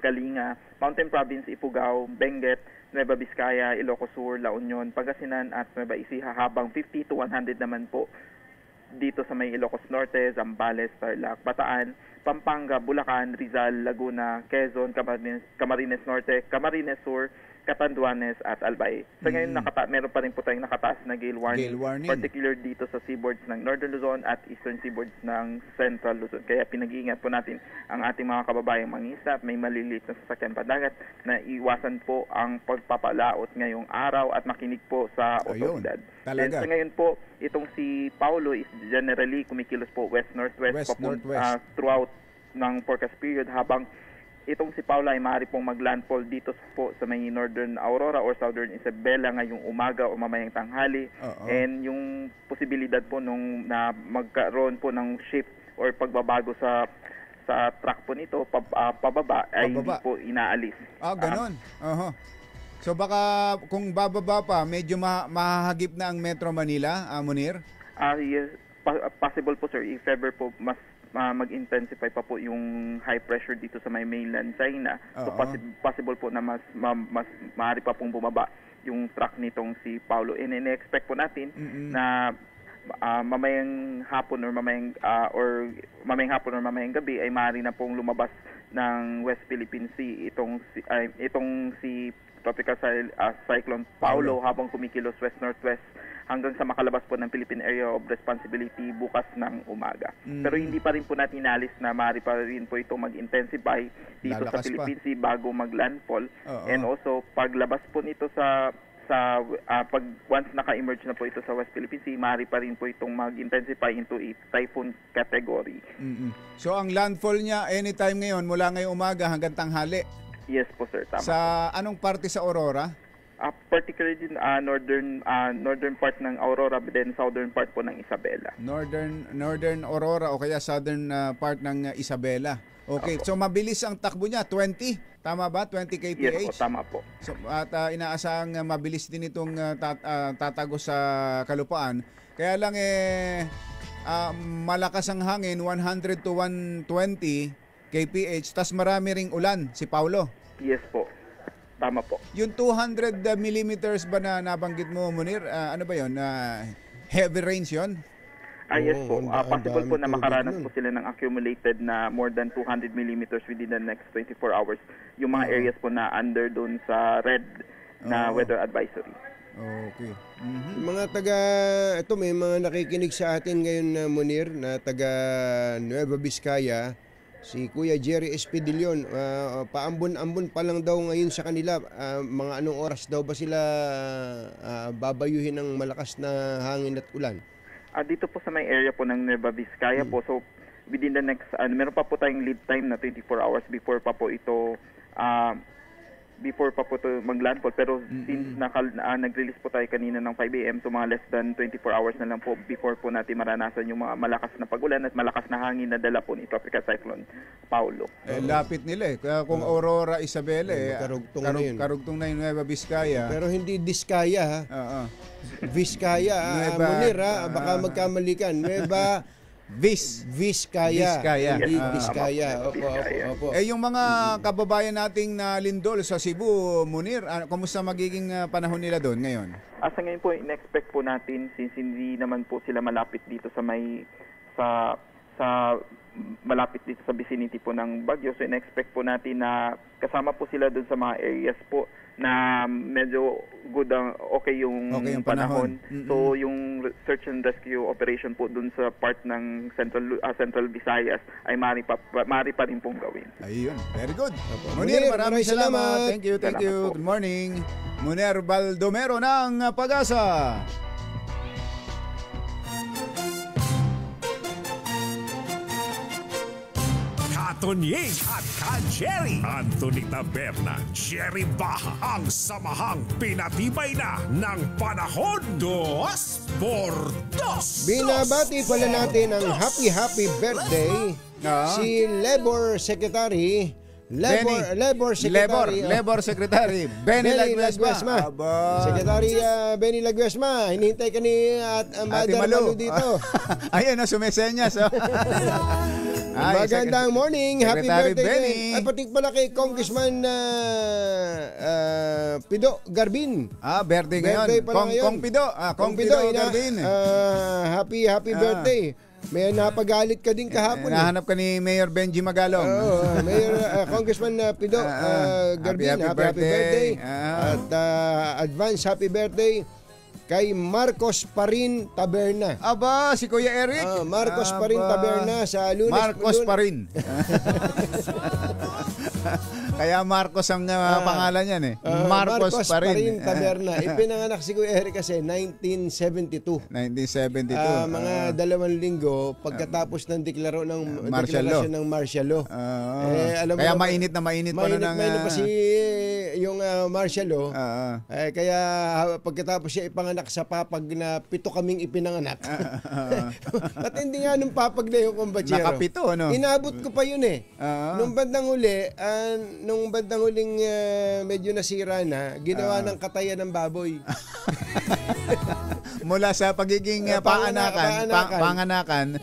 [SPEAKER 7] Kalinga, Mountain Province, Ifugao, Benguet, Nueva Vizcaya, Ilocos Sur, La Union, Pangasinan at Nueva Ecija, habang 50 to 100 naman po dito sa may Ilocos Norte, Zambales, Tarlac, Bataan, Pampanga, Bulacan, Rizal, Laguna, Quezon, Camarines Norte, Camarines Sur, Catanduanes at Albay. Sa ngayon, meron pa rin po tayong nakataas na gale warning, particular dito sa seaboards ng Northern Luzon at Eastern seaboards ng Central Luzon. Kaya pinag-iingat po natin ang ating mga kababayang mangisda, may maliliit na sasakyan padagat, na iwasan po ang pagpapalaot ngayong araw at makinig po sa otoridad. Then sa ngayon po, itong si Paulo is generally kumikilos po west-northwest throughout ng forecast period, habang itong si Paula ay maaari pong maglandfall dito po sa may northern Aurora or southern Isabela ngayong umaga o mamayang tanghali. And yung posibilidad po nung na magkaroon po ng shift or pagbabago sa track po nito pababa ay hindi po inaalis.
[SPEAKER 5] Ganon. So baka kung bababa pa, medyo mahahagip na ang Metro Manila, Munir?
[SPEAKER 7] Yes, possible po sir, if ever po mas mag-intensify pa po yung high pressure dito sa may mainland China. So possible po na mas maaari pa pong bumaba yung track nitong si Paulo. And in-expect po natin na mamayang hapon or mamayang gabi ay maaari na pong lumabas ng West Philippine Sea itong si Tropical Cyclone Paulo habang kumikilos west-northwest hanggang sa makalabas po ng Philippine Area of Responsibility bukas ng umaga. Pero hindi pa rin po natin inalis na maaari pa rin po ito mag-intensify dito sa Philippine Sea bago mag-landfall. And also, paglabas po nito pag once naka-emerge na po ito sa West Philippine Sea, maaari pa rin po itong mag-intensify into a typhoon category.
[SPEAKER 5] So ang landfall niya anytime ngayon mula ngayong umaga hanggang tanghali?
[SPEAKER 7] Yes po sir, tama.
[SPEAKER 5] Sa anong parte sa Aurora?
[SPEAKER 7] Particularly din northern part ng Aurora, but then southern part po ng Isabela.
[SPEAKER 5] Northern Aurora o kaya southern part ng Isabela. Okay, so mabilis ang takbo niya, 20, tama ba? 20 kph?
[SPEAKER 7] Yes po, tama po.
[SPEAKER 5] So, at inaasahang mabilis din itong tatagos sa kalupaan. Kaya lang malakas ang hangin, 100 to 120 kph, tas marami ring ulan, si Paulo.
[SPEAKER 7] Yes po. Tama po.
[SPEAKER 5] Yung 200 millimeters ba na nabanggit mo, Munir? Ano ba yun? Heavy rains yun?
[SPEAKER 7] Yes po. Possible po na makaranas po sila ng accumulated na more than 200 millimeters within the next 24 hours. Yung mga areas po na under doon sa red na weather advisory.
[SPEAKER 5] Okay.
[SPEAKER 6] Mga ito may mga nakikinig sa atin ngayon, Munir, na taga Nueva Vizcaya. Si Kuya Jerry Espidillon, paambon-ambon pa lang daw ngayon sa kanila. Mga anong oras daw ba sila babayuhin ng malakas na hangin at ulan?
[SPEAKER 7] Dito po sa may area po ng Nueva Vizcaya po, so within the next, meron pa po tayong lead time na 24 hours before pa po ito before pa po to mag-landfall. Pero since nag-release po tayo kanina ng 5 a.m. so mga less than 24 hours na lang po before po natin maranasan yung mga malakas na pag-ulan at malakas na hangin na dala po ni Tropical Cyclone Paulo.
[SPEAKER 5] Lapit nila eh. Kaya kung Aurora Isabela karugtong na yung Nueva Vizcaya.
[SPEAKER 6] Pero hindi Vizcaya, ha?
[SPEAKER 5] Oo.
[SPEAKER 6] Vizcaya, Munir, ha? Baka magkamali ka. Nueva Vizcaya. Hindi Vizcaya. Opo.
[SPEAKER 5] Yung mga kababayan nating na lindol sa Cebu, Munir, kumusta magiging panahon nila doon ngayon?
[SPEAKER 7] Sa ngayon po, in-expect po natin since hindi naman po sila malapit dito sa malapit dito sa vicinity po ng bagyo. So in-expect po natin na kasama po sila doon sa mga areas po na medyo good okay yung panahon. So yung search and rescue operation po doon sa part ng Central Visayas ay maaari pa rin pong gawin.
[SPEAKER 5] Ayun, very good. Munir, maraming salamat. Thank you. Good morning. Munir Baldomero ng Pag-asa.
[SPEAKER 1] Tonying at Ka-Jerry. Anthony Taberna, Jerry Baha, ang samahang pinatibay na ng panahon. 2x2.
[SPEAKER 6] Binabati pala natin ang happy birthday si Labor Secretary
[SPEAKER 5] Benny Laguesma.
[SPEAKER 6] Secretary Benny Laguesma, hinihintay ka ni Mother Malu dito.
[SPEAKER 5] Ayun, sumesenyas.
[SPEAKER 6] Magandang morning, happy
[SPEAKER 5] Secretary
[SPEAKER 6] birthday
[SPEAKER 5] Benny.
[SPEAKER 6] Ay, pating pala kay Congressman Pido Garbin.
[SPEAKER 5] Birthday ngayon. Kong Pido Garbin.
[SPEAKER 6] Happy birthday. May napagalit ka din kahapon.
[SPEAKER 5] Nahanap ka ni Mayor Benji Magalong.
[SPEAKER 6] Mayor Congressman Pido Garbin. Happy birthday. At advance happy birthday kay Marcos Parin Taberna.
[SPEAKER 5] Aba, si Kuya Eric.
[SPEAKER 6] Marcos Parin Taberna sa Lunes.
[SPEAKER 5] Marcos Parin. Kaya Marcos ang pangalan yan eh. Marcos Parin
[SPEAKER 6] Taberna. Ipinanganak si Kuya Eric kasi 1972. Mga 2 linggo pagkatapos ng deklarasyon ng martial law.
[SPEAKER 5] Kaya mainit pa
[SPEAKER 6] pa si yung martial law. Kaya pagkatapos siya ipanganak sa papag na 7 kaming ipinanganak. At hindi nga nung papag na yung kumbatsero.
[SPEAKER 5] Nakapito, ano?
[SPEAKER 6] Inabot ko pa yun eh. Nung bandang huling medyo nasira na, ginawa ng katayan ng baboy.
[SPEAKER 5] Mula sa pagiging panganakan,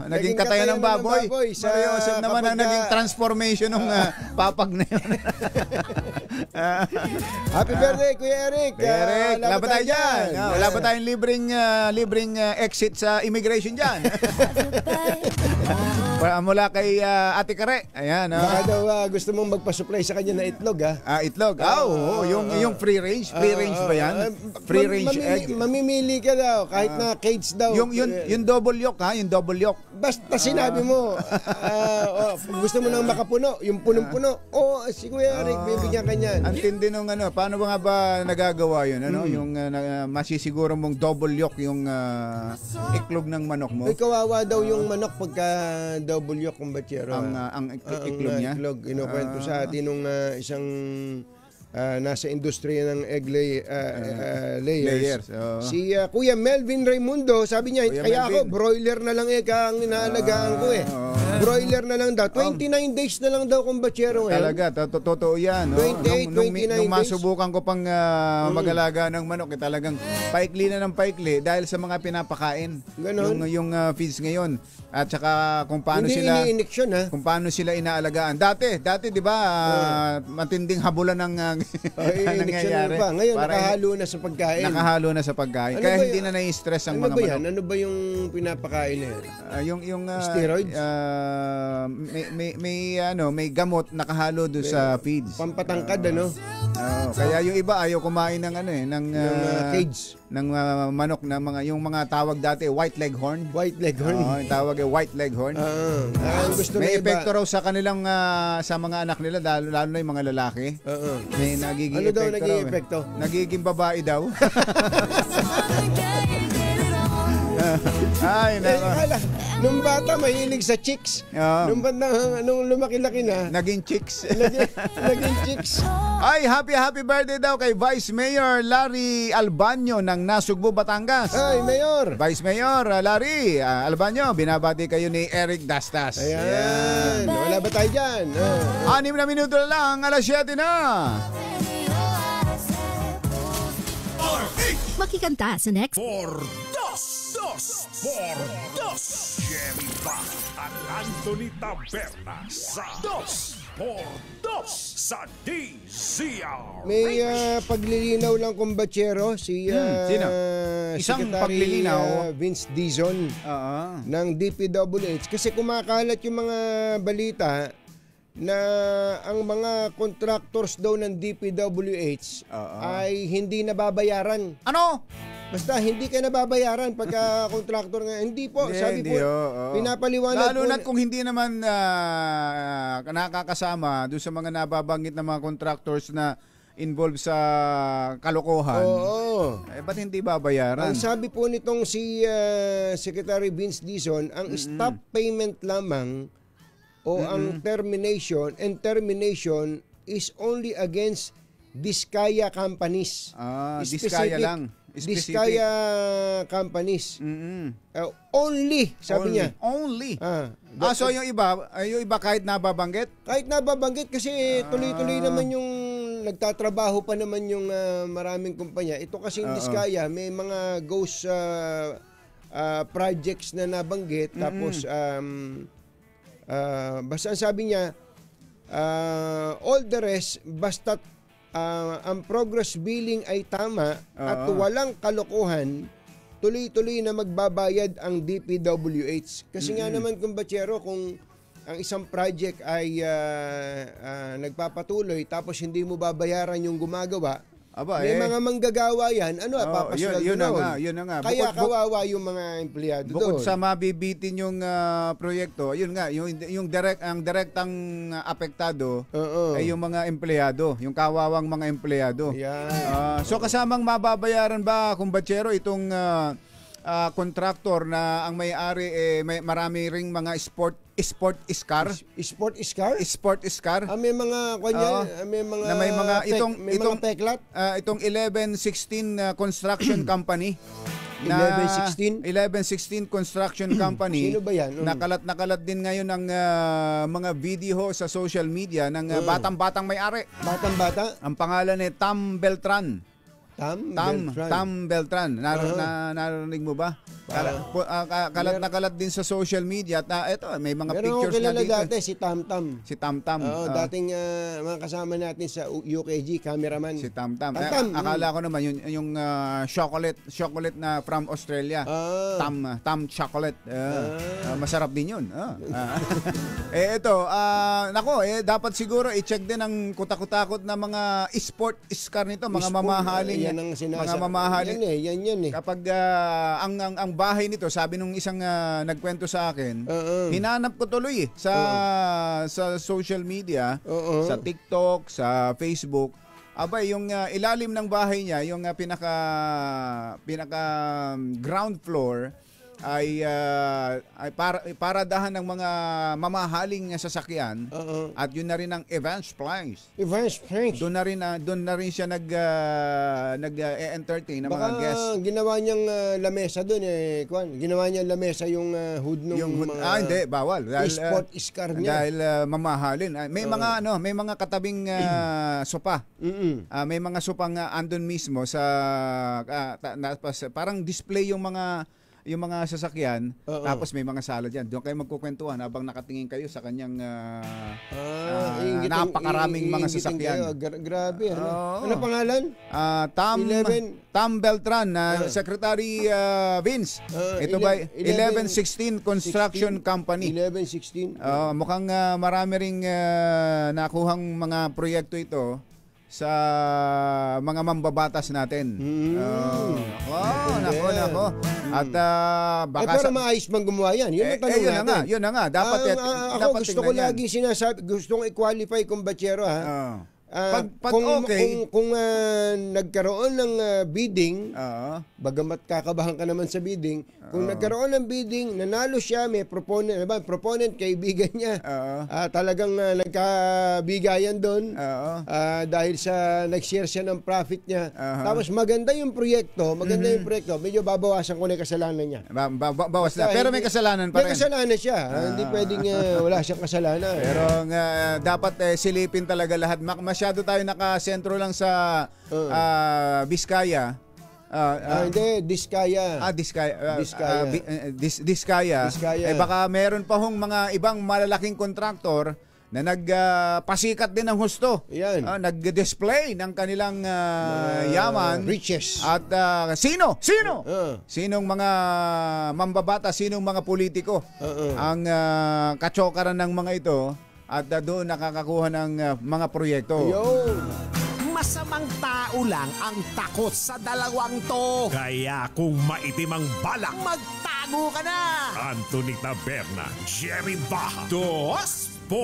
[SPEAKER 5] naging katayan ng baboy. Mariosep naman ang naging transformation ng papag na yun.
[SPEAKER 6] Happy birthday, Kuya Eric.
[SPEAKER 5] Laban tayo dyan. Wala ba tayong libreng exit sa immigration dyan? Mula kay Ate Kare. Ayan.
[SPEAKER 6] Baka daw gusto mong magpa-supply sa kanya na itlog, ha?
[SPEAKER 5] Itlog. Yung free range. Free range ba yan? Free range egg.
[SPEAKER 6] Mamimili ka daw, kahit na cage daw.
[SPEAKER 5] Yung double yolk, ha? Yung double yolk.
[SPEAKER 6] Basta sinabi mo, gusto mo nang makapuno, yung punong-puno. Si Kuya Eric, bibigyan ka niyan.
[SPEAKER 5] Ang tindi nung paano ba nga ba nagagawa yun? Yung masisiguro mong double yolk yung iklog ng manok mo.
[SPEAKER 6] Kawawa daw yung manok pagka double yolk kung batsero.
[SPEAKER 5] Ang iklog niya?
[SPEAKER 6] Iklog. Inukwento sa atin nung isang nasa industriya ng egg layers. Si Kuya Melvin Raimundo, sabi niya, kaya ako, broiler na lang ang inaalagaan ko eh. Broiler na lang daw. 29 days na lang daw kung batsero ngayon.
[SPEAKER 5] Talaga, totoo yan.
[SPEAKER 6] 28, 29
[SPEAKER 5] nung masubukan ko pang mag-alaga ng manok, talagang paikli na ng paikli dahil sa mga pinapakain.
[SPEAKER 6] Ganon.
[SPEAKER 5] Yung feeds ngayon. At saka kung paano
[SPEAKER 6] hindi
[SPEAKER 5] sila
[SPEAKER 6] ini-injection, ha?
[SPEAKER 5] Kung paano sila inaalagaan. Dati 'di ba, matinding habulan ng nangyayari.
[SPEAKER 6] Ngayon nakahalo na sa pagkain.
[SPEAKER 5] Kaya hindi na nai-stress ang mga manok.
[SPEAKER 6] Ano ba yung pinapakain na yan?
[SPEAKER 5] Yung
[SPEAKER 6] steroids?
[SPEAKER 5] May gamot nakahalo doon sa feeds.
[SPEAKER 6] Pampatangkad,
[SPEAKER 5] Kaya yung iba ayaw kumain ng
[SPEAKER 6] cage
[SPEAKER 5] ng manok na yung mga tawag dati white leghorn. Yung tawag ay white leghorn.
[SPEAKER 6] Gusto
[SPEAKER 5] may epekto raw sa kanilang sa mga anak nila lalo na yung mga lalaki. May nagiging
[SPEAKER 6] ano daw nagiging epekto?
[SPEAKER 5] Nagiging babae daw. Ay, nako.
[SPEAKER 6] Akala, nung bata mahilig sa chicks.
[SPEAKER 5] Oo.
[SPEAKER 6] Nung lumaki-laki na,
[SPEAKER 5] Naging chicks.
[SPEAKER 6] naging chicks.
[SPEAKER 5] Ay, happy birthday daw kay Vice Mayor Larry Albanyo ng Nasugbu, Batangas.
[SPEAKER 6] Ay, Mayor.
[SPEAKER 5] Vice Mayor Larry Albanyo, binabati kayo ni Eric Dastas.
[SPEAKER 6] Ayan. Wala ba tayo dyan?
[SPEAKER 5] 6 na minuto na lang, alas 7 na.
[SPEAKER 8] Makikanta sa next.
[SPEAKER 1] Por dos. Jerry Bach at Anthony Taberna sa 2 por 2 sa DZR.
[SPEAKER 6] May paglilinaw lang kumbatsero si
[SPEAKER 5] sino? Isang
[SPEAKER 6] Secretary,
[SPEAKER 5] paglilinaw?
[SPEAKER 6] Vince Dizon ng DPWH kasi kumakalat yung mga balita na ang mga contractors daw ng DPWH ay hindi nababayaran.
[SPEAKER 5] Ano?
[SPEAKER 6] Basta hindi ka nababayaran pagka contractor nga. Hindi po, sabi po, pinapaliwanag
[SPEAKER 5] lalo
[SPEAKER 6] po.
[SPEAKER 5] na kung hindi naman nakakasama doon sa mga nababanggit na mga contractors na involved sa kalokohan.
[SPEAKER 6] Oo.
[SPEAKER 5] Ba't hindi babayaran?
[SPEAKER 6] Ang sabi po nitong si Secretary Vince Dizon, ang stop payment lamang o ang termination is only against Diskaya companies.
[SPEAKER 5] Diskaya lang.
[SPEAKER 6] Diskaya companies. Only, sabi niya.
[SPEAKER 5] Only. So yung iba kahit nababanggit?
[SPEAKER 6] Kahit nababanggit kasi tuloy-tuloy naman yung nagtatrabaho pa naman yung maraming kumpanya. Ito kasing Diskaya, may mga ghost projects na nabanggit. Tapos basta sabi niya, all the rest, basta't ang progress billing ay tama at walang kalokohan, tuloy-tuloy na magbabayad ang DPWH. Kasi nga naman, kumbatsero, kung ang isang project ay nagpapatuloy tapos hindi mo babayaran yung gumagawa, may mga manggagawa yan, papasweldo
[SPEAKER 5] yun na nga.
[SPEAKER 6] Kaya kawawa yung mga empleyado doon.
[SPEAKER 5] Bukod sa mabibitin yung proyekto, yun nga, yung direktang apektado ay yung mga empleyado, yung kawawang mga empleyado. So kasamang mababayaran ba, kumbatsero, itong contractor na ang may-ari may marami ring mga sport car. May mga
[SPEAKER 6] mga peklat.
[SPEAKER 5] Itong 1116 Construction Company.
[SPEAKER 6] 1116
[SPEAKER 5] Construction Company.
[SPEAKER 6] Sino ba yan?
[SPEAKER 5] Nakalat din ngayon ng mga video sa social media ng batang-batang may-ari.
[SPEAKER 6] Batang-bata?
[SPEAKER 5] Ang pangalan ni Tam Beltran. Tam Beltran. Narinig mo ba? Kalat din sa social media at ito, may mga pictures na dito.
[SPEAKER 6] Dati si Tam. Dating mga kasama natin sa UKG, cameraman.
[SPEAKER 5] Si Tam. Akala ko naman yung chocolate na from Australia. Tam chocolate. Masarap din yun. Ito, dapat siguro i-check din ang kutakot-takot na mga sport car nito, mga mamahaling.
[SPEAKER 6] Yan ang
[SPEAKER 5] mga mamahaling.
[SPEAKER 6] Yan eh.
[SPEAKER 5] Kapag ang bahay nito, sabi nung isang nagkwento sa akin, hinanap ko tuloy sa social media, sa TikTok, sa Facebook. Yung ilalim ng bahay niya, yung pinaka ground floor ay paradahan ng mga mamahaling sasakyan at yun na rin ang Evans Place. Doon na rin siya nag-entertain ng mga guests.
[SPEAKER 6] Ginawa niyang lamesa doon Ginawa niyang lamesa yung hood ng mga
[SPEAKER 5] hindi, bawal.
[SPEAKER 6] sport car niya.
[SPEAKER 5] Dahil mamahalin. May mga katabing sopa. May mga sopang andun mismo sa parang display yung mga sasakyan, tapos may mga sala dyan. Doon kayo magkukwentuhan habang nakatingin kayo sa kanyang napakaraming mga sasakyan.
[SPEAKER 6] Grabe. Ano pangalan?
[SPEAKER 5] Tam Beltran, Secretary Vince. Ito ba 1116 Construction Company.
[SPEAKER 6] 1116.
[SPEAKER 5] Mukhang marami ring nakuhang mga proyekto ito sa mga mambabatas natin. Nako. At baka
[SPEAKER 6] pero maayos bang gumawa yan? Yun ang tanong natin.
[SPEAKER 5] Yun na nga. Dapat
[SPEAKER 6] gusto ko lagi sinasabi, gusto kong i-qualify kumbatsero Kung nagkaroon ng bidding, bagamat kakabahan ka naman sa bidding, kung nagkaroon ng bidding, nanalo siya, may proponent, kaibigan niya, talagang nagkabigayan doon dahil sa nag-share siya ng profit niya. Tapos maganda yung proyekto, medyo babawasan ko na yung kasalanan niya.
[SPEAKER 5] Bawas na. Pero may kasalanan pa rin.
[SPEAKER 6] May kasalanan siya. Hindi pwedeng wala siyang kasalanan.
[SPEAKER 5] Pero dapat silipin talaga lahat. Masyado tayo nakasentro lang sa Biskaya.
[SPEAKER 6] Hindi, Diskaya.
[SPEAKER 5] Diskaya. Baka meron pa hong mga ibang malalaking kontraktor na nagpasikat din ng husto. Nag-display ng kanilang yaman.
[SPEAKER 6] Riches.
[SPEAKER 5] At sino? Sinong mga mambabata, sinong mga politiko ang katsokaran ng mga ito at doon nakakakuha ng mga proyekto.
[SPEAKER 1] Masamang tao lang ang takot sa dalawang to. Kaya kung maitim ang balak, magtago ka na. Anthony Taberna, Jerry Baha, 2x2.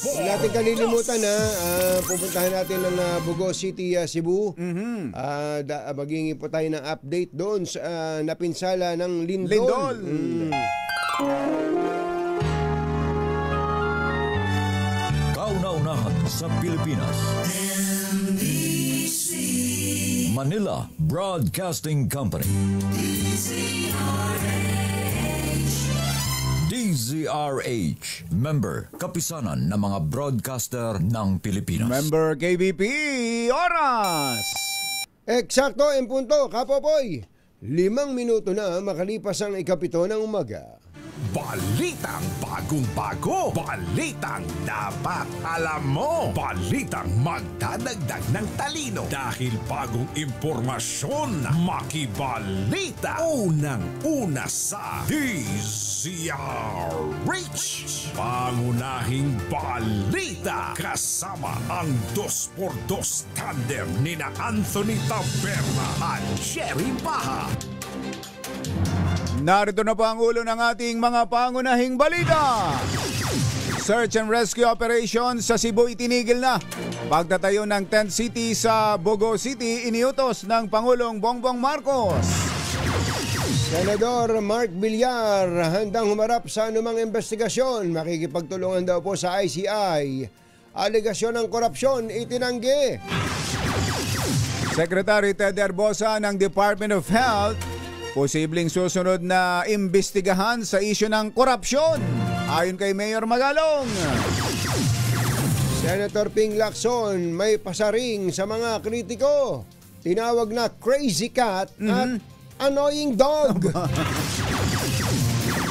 [SPEAKER 6] Hindi natin kalilimutan na pupuntahan natin ng Bugo City, Cebu. Maghingi po tayo ng update doon sa napinsala ng lindol.
[SPEAKER 3] Kauna-unahan sa Pilipinas. NBC Manila Broadcasting Company. DZRH. Member, kapisanan ng mga broadcaster ng Pilipinas.
[SPEAKER 5] Member KBP, oras!
[SPEAKER 6] Eksakto, en punto, Kapopoy. 5 minuto na makalipas ang 7 ng umaga.
[SPEAKER 1] Balitang bagong-bago. Balitang dapat alam mo. Balitang magdadagdag ng talino. Dahil bagong impormasyon, makibalita. Unang-una sa DZRH. Pangunahing balita. Kasama ang 2x2 tandem nina Anthony Taberna at Jerry Baha.
[SPEAKER 5] Narito na po ang ulo ng ating mga pangunahing balita. Search and rescue operation sa Cebu itinigil na. Pagtatayo ng tent city sa Bugo City iniutos ng Pangulong Bongbong Marcos.
[SPEAKER 6] Senador Mark Villar handang humarap sa anumang investigasyon. Makikipagtulungan daw po sa ICI. Alegasyon ng korupsyon itinanggi.
[SPEAKER 5] Secretary Ted Herbosa ng Department of Health posibleng susunod na imbestigahan sa isyu ng korupsyon. Ayon kay Mayor Magalong.
[SPEAKER 6] Senator Ping Lacson may pasaring sa mga kritiko. Tinawag na crazy cat at annoying dog.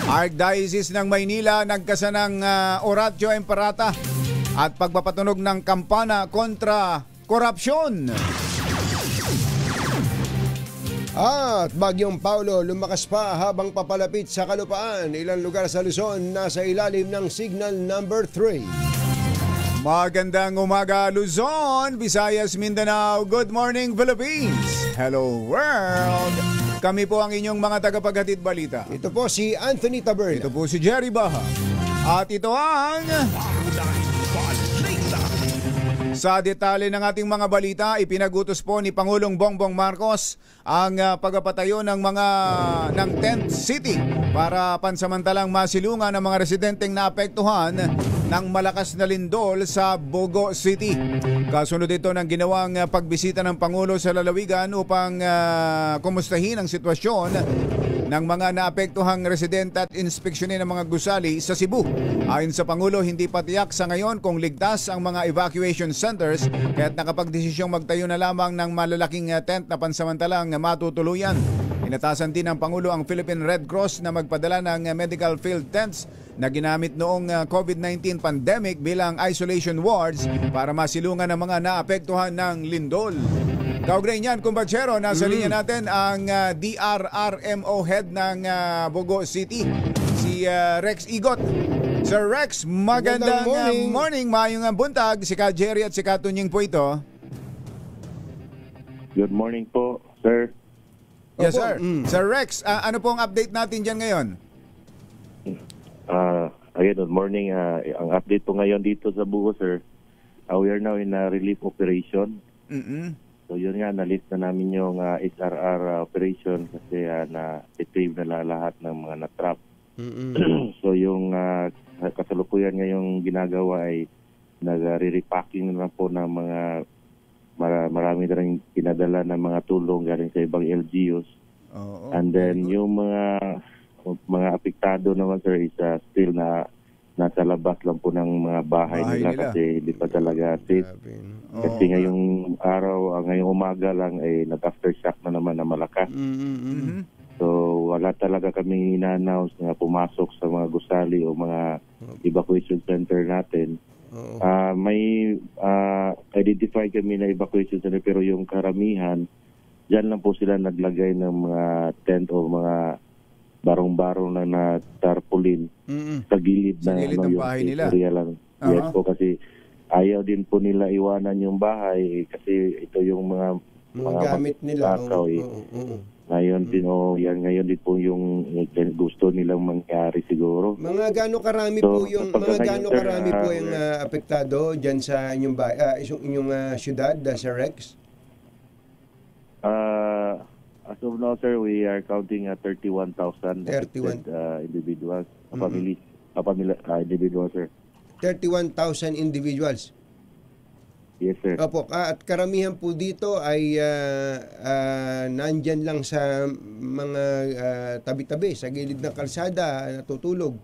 [SPEAKER 5] Archdiocese ng Maynila nagkasa ng Oratio Imperata at pagpapatunog ng kampana kontra korupsyon.
[SPEAKER 6] At Bagyong Paulo lumakas pa habang papalapit sa kalupaan. Ilang lugar sa Luzon nasa ilalim ng signal number 3.
[SPEAKER 5] Magandang umaga Luzon, Visayas, Mindanao. Good morning Philippines. Hello world. Kami po ang inyong mga tagapaghatid balita.
[SPEAKER 6] Ito po si Anthony Taberna.
[SPEAKER 5] Ito po si Jerry Baha. At ito ang sa detalye ng ating mga balita, ipinagutos po ni Pangulong Bongbong Marcos ang pagpapatayo ng tent city para pansamantalang masilungan ang mga residenteng naapektuhan ng malakas na lindol sa Bugo City. Kasunod ito ng ginawang pagbisita ng Pangulo sa lalawigan upang kumustahin ang sitwasyon ng mga naapektuhang residente at inspeksyonin ng mga gusali sa Cebu. Ayon sa Pangulo, hindi pa tiyak sa ngayon kung ligtas ang mga evacuation centers kaya't nakapagdesisyong magtayo na lamang ng malalaking tent na pansamantalang matutuluyan. Inatasan din ng Pangulo ang Philippine Red Cross na magpadala ng medical field tents na ginamit noong COVID-19 pandemic bilang isolation wards para masilungan ang mga naapektuhan ng lindol. Kaugnay niyan, kumbatsero, nasa linya natin ang DRRMO head ng Bugo City, si Rex Igot. Sir Rex, magandang morning. Mayong buntag. Si Ka Jerry at si Ka Tunying po ito.
[SPEAKER 8] Good morning po, sir.
[SPEAKER 5] Yes, sir. Sir Rex, ano pong update natin dyan ngayon?
[SPEAKER 8] Again, good morning. Ang update po ngayon dito sa Bugo, sir, we are now in a relief operation.
[SPEAKER 5] Mm-mm.
[SPEAKER 8] So yun nga, na-lift na namin yung SRR operation kasi na-retrieve na lahat ng mga na-trap. So yung kasalukuyan ngayong ginagawa ay nag-repacking na po ng mga marami na rin pinadala ng mga tulong galing sa ibang LGUs. And then yung mga apektado naman sir is still nasa labas lang po ng mga bahay nila kasi hindi pa talaga safe. Kasi ngayong araw, ngayong umaga lang ay nag-aftershock na naman na malakas. So wala talaga kaming ina-announce na pumasok sa mga gusali o mga evacuation center natin. May identify kami na evacuation center pero yung karamihan, dyan lang po sila naglagay ng mga tent o mga barong-barong na tarpaulin sa gilid na
[SPEAKER 5] ng bahay nila.
[SPEAKER 8] Lang. Yes po, kasi ayaw din po nila iwanan yung bahay kasi ito yung mga
[SPEAKER 6] gamit nila.
[SPEAKER 8] Ngayon din ngayon din po yung gusto nilang mangyari siguro.
[SPEAKER 6] Mga gaano karami po yung apektado diyan sa inyong inyong syudad sa Rex?
[SPEAKER 8] As of now, sir, we are counting 31,000 individuals, individuals, sir.
[SPEAKER 6] 31,000 individuals?
[SPEAKER 8] Yes, sir.
[SPEAKER 6] Opo, at karamihan po dito ay nandyan lang sa mga tabi-tabi, sa gilid ng kalsada, natutulog.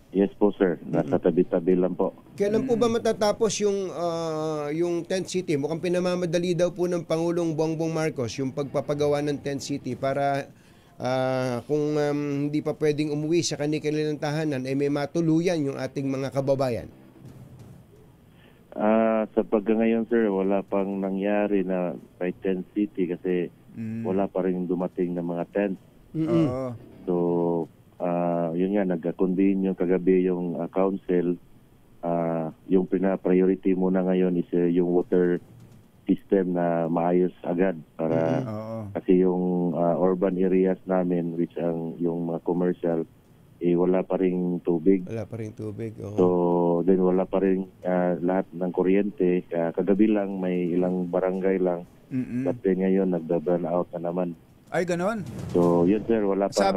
[SPEAKER 8] Yes po, sir. Nasa tabi-tabi lang po.
[SPEAKER 6] Kailan po ba matatapos yung Tent City? Mukhang pinamamadali daw po ng Pangulong Bongbong Marcos yung pagpapagawa ng Tent City para kung hindi pa pwedeng umuwi sa kanilang tahanan ay may matuluyan yung ating mga kababayan.
[SPEAKER 8] Sa ngayon, sir, wala pang nangyari na by Tent City kasi wala pa rin dumating na mga tents. So, yun nga, nag-convene yung kagabi yung council. Yung priority muna ngayon is yung water system na maayos agad para kasi yung urban areas namin which yung mga commercial wala pa ring tubig. So then wala pa ring lahat ng kuryente. Kagabi lang may ilang barangay lang. But then ngayon nagda-burn out na naman.
[SPEAKER 5] Ay, ganon?
[SPEAKER 8] So yun sir, wala pa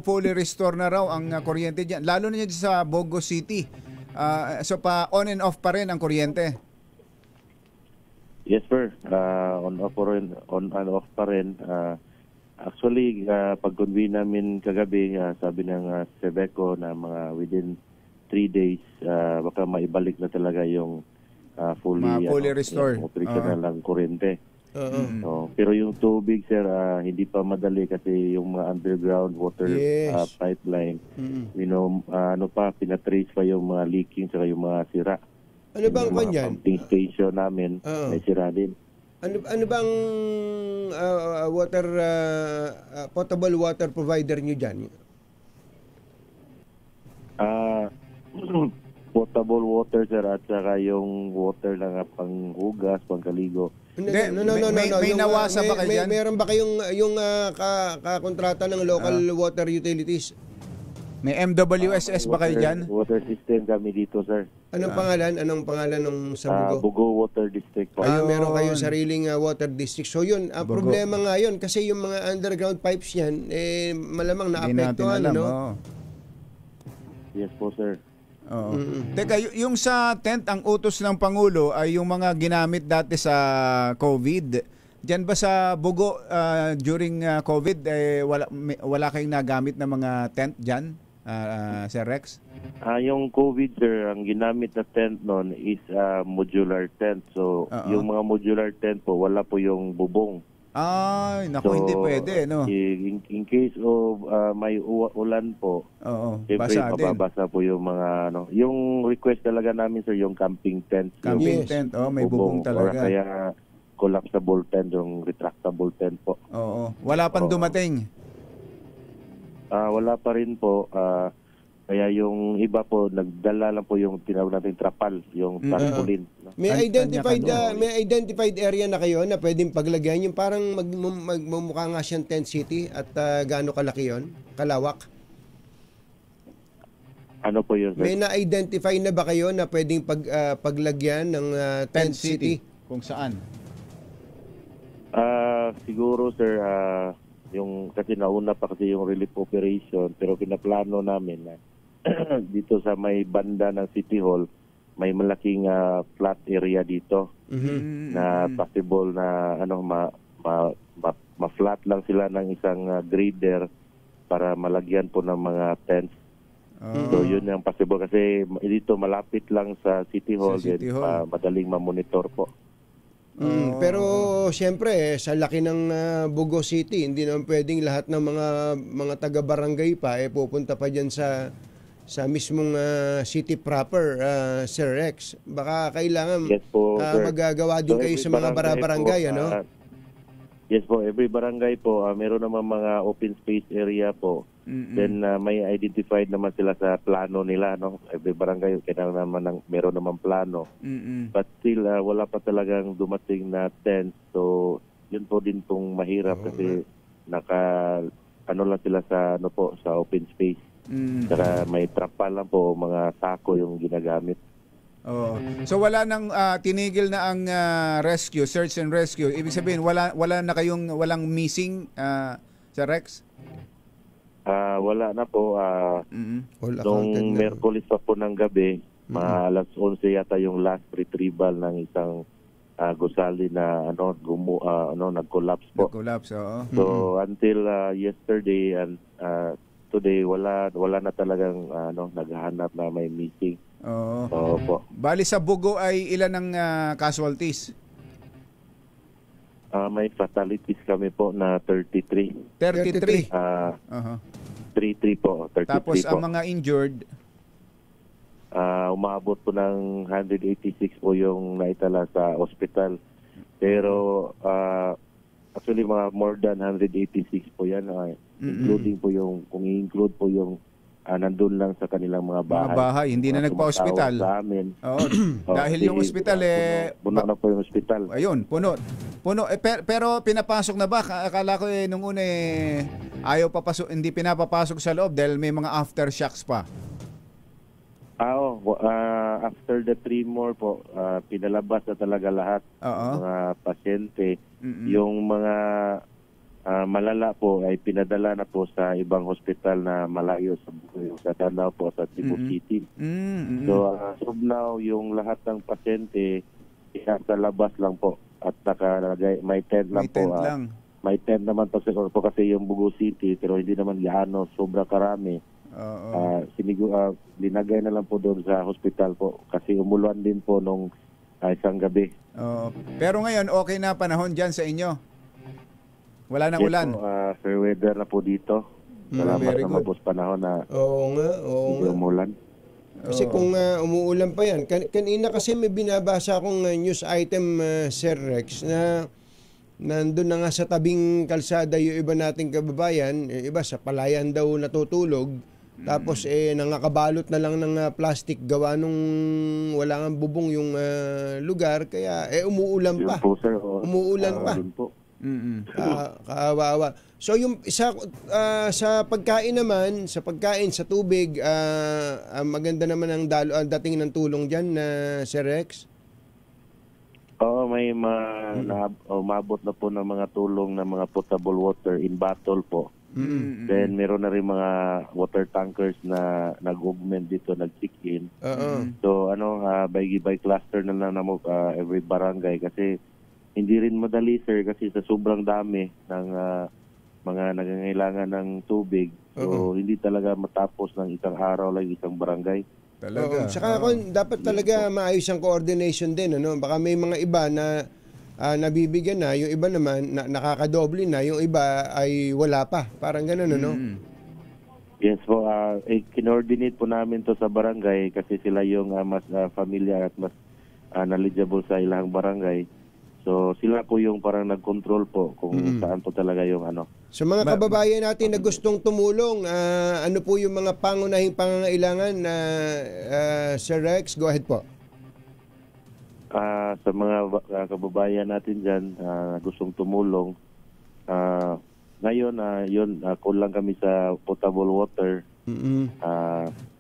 [SPEAKER 5] fully restore na raw ang kuryente dyan. Lalo na dyan sa Bogo City. So pa on and off pa rin ang kuryente?
[SPEAKER 8] Yes sir, on and off pa rin. Actually, pag-convene namin kagabi, sabi ng Sebeco na mga within 3 days, baka maibalik na talaga yung fully restored operational ng kuryente. So, pero yung tubig, sir, hindi pa madali kasi yung mga underground water pipeline, pinatrace pa yung mga leaking saka yung mga sira.
[SPEAKER 6] Ano bang kanyan?
[SPEAKER 8] Pumping station namin, may sira din.
[SPEAKER 6] Ano bang potable water provider nyo dyan?
[SPEAKER 8] Potable water, sir, at saka yung water na panghugas, pangkaligo.
[SPEAKER 5] May nawasa ba kayo dyan?
[SPEAKER 6] Meron ba kayong yung kakontrata ng local water utilities?
[SPEAKER 5] May MWSS ba kayo dyan?
[SPEAKER 8] Water system kami dito, sir.
[SPEAKER 6] Anong pangalan ng sa Bugo?
[SPEAKER 8] Bugo Water District po.
[SPEAKER 6] Meron kayong sariling water district. So yun, ang problema nga yun kasi yung mga underground pipes yan malamang naapektuhan, no?
[SPEAKER 8] Yes po, sir.
[SPEAKER 5] Teka, yung sa tent, ang utos ng Pangulo ay yung mga ginamit dati sa COVID. Diyan ba sa Bugo during COVID wala kayong nagamit na mga tent diyan, Sir Rex?
[SPEAKER 8] Yung COVID, sir, ang ginamit na tent noon is modular tent. So, yung mga modular tent po, wala po yung bubong.
[SPEAKER 5] Ay, naku, so, hindi pwede, no?
[SPEAKER 8] In case of may ulan po, siyempre mababasa po yung mga, yung request talaga namin, sir, yung camping tent.
[SPEAKER 5] Camping tent, may bubong talaga.
[SPEAKER 8] Or kaya collapsible tent, yung retractable tent po.
[SPEAKER 5] Wala pang dumating?
[SPEAKER 8] Wala pa rin po. Kaya yung iba po, nagdala lang po yung tinawag natin trapal, yung tarpaulin.
[SPEAKER 6] May identified area na kayo na pwedeng paglagyan yung parang magmumukha nga siyang tent city at gaano kalaki yon? Kalawak?
[SPEAKER 8] Ano po yun, sir?
[SPEAKER 6] May na-identify na ba kayo na pwedeng paglagyan ng tent city?
[SPEAKER 5] Kung saan?
[SPEAKER 8] Siguro, sir, yung kasi nauna pa kasi yung relief operation, pero pinaplano namin na dito sa may banda ng City Hall, may malaking flat area dito na possible na ma-flat lang sila ng isang grader para malagyan po ng mga tents. So yun yung possible kasi dito malapit lang sa City Hall, madaling ma-monitor po.
[SPEAKER 6] Pero siyempre sa laki ng Bugo City, hindi naman pwedeng lahat ng mga taga-barangay pa pupunta pa diyan sa mismong city proper, Sir Rex. Baka kailangan magagawa din kayo sa mga barangay, ano?
[SPEAKER 8] Yes po, every barangay po, meron naman mga open space area po. Then may identified naman sila sa plano nila, no? Every barangay kailangan naman meron naman plano. But still wala pa talagang dumating na tent. So yun po din pong mahirap kasi lang sila sa sa open space. Saka may trapal lang po, mga sako yung ginagamit.
[SPEAKER 5] So wala nang tinigil na ang rescue, search and rescue. Ibig sabihin wala na walang missing, Sir Rex?
[SPEAKER 8] Wala na po. Nung Merkulis pa po ng gabi, alas 11 yata yung last retrieval ng isang gusali na nag-collapse po.
[SPEAKER 5] Nag-collapse, oo.
[SPEAKER 8] So until yesterday and today wala na talagang naghahanap na may missing.
[SPEAKER 5] Oo.
[SPEAKER 8] Po.
[SPEAKER 5] Bali sa Bugo ay ilan ang casualties?
[SPEAKER 8] May fatalities kami po na 33.
[SPEAKER 5] 33?
[SPEAKER 8] 33 po. 33
[SPEAKER 5] Tapos
[SPEAKER 8] po.
[SPEAKER 5] ang mga injured?
[SPEAKER 8] Umabot po ng 186 po yung naitala sa ospital. Pero actually mga more than 186 po yan. Including po yung, kung i-include po yung nandun lang sa kanilang mga bahay.
[SPEAKER 5] Mga bahay, hindi na nagpa-ospital.
[SPEAKER 8] Sa amin.
[SPEAKER 5] Oo. Dahil yung ospital
[SPEAKER 8] puno na po yung ospital.
[SPEAKER 5] Ayun, puno. Pero pinapasok na ba? Akala ko nung una ayaw papasok, hindi pinapapasok sa loob dahil may mga aftershocks pa.
[SPEAKER 8] After the tremor po, pinalabas na talaga lahat mga pasyente. Yung mga malala po ay pinadala na po sa ibang hospital na malayo sa Danao po, sa Cebu City. So as of now, yung lahat ng pasyente sa labas lang po at nakalagay, may tent lang po. May tent naman po kasi yung Bugo City, pero hindi naman gaano sobra karami. Linagay na lang po doon sa hospital po kasi umulan din po nung isang gabi.
[SPEAKER 5] Pero ngayon okay na panahon dyan sa inyo? Wala nang ulan?
[SPEAKER 8] Fair weather na po dito. Salamat naman po sa panahon na hindi umulan.
[SPEAKER 6] Kasi kung umuulan pa yan, kanina kasi may binabasa akong news item, Sir Rex, na nandun na nga sa tabing kalsada yung iba nating kababayan, yung iba sa palayan daw natutulog, tapos nangakabalot na lang ng plastic gawa nung wala nga bubong yung lugar, kaya umuulan pa.
[SPEAKER 8] Po, sir,
[SPEAKER 6] umuulan pa. Kaawa-awa. So yung sa pagkain naman, sa tubig, maganda naman ang dating ng tulong diyan na Sir Rex.
[SPEAKER 8] May umabot na po ng mga tulong ng mga potable water in bottle po. Then meron na rin mga water tankers na nag-augment dito, nag-check in. So by cluster na lang every barangay kasi hindi rin madali, sir, kasi sa sobrang dami ng mga nangangailangan ng tubig. So hindi talaga matapos ng isang araw lang isang barangay.
[SPEAKER 5] Talaga.
[SPEAKER 6] Saka dapat talaga maayos ang coordination din, ano? Baka may mga iba na nabibigyan na, yung iba naman nakakadoble na, yung iba ay wala pa. Parang gano'n, ano?
[SPEAKER 8] Yes po, kinoordinate po namin to sa barangay kasi sila yung mas familiar at mas knowledgeable sa ilang barangay. So sila po yung parang nag-control po kung saan po talaga yung
[SPEAKER 6] Sa mga kababayan natin na gustong tumulong, ano po yung mga pangunahing pangangailangan na Sir Rex? Go ahead po.
[SPEAKER 8] Sa mga kababayan natin dyan gustong tumulong, ngayon kulang kami sa potable water.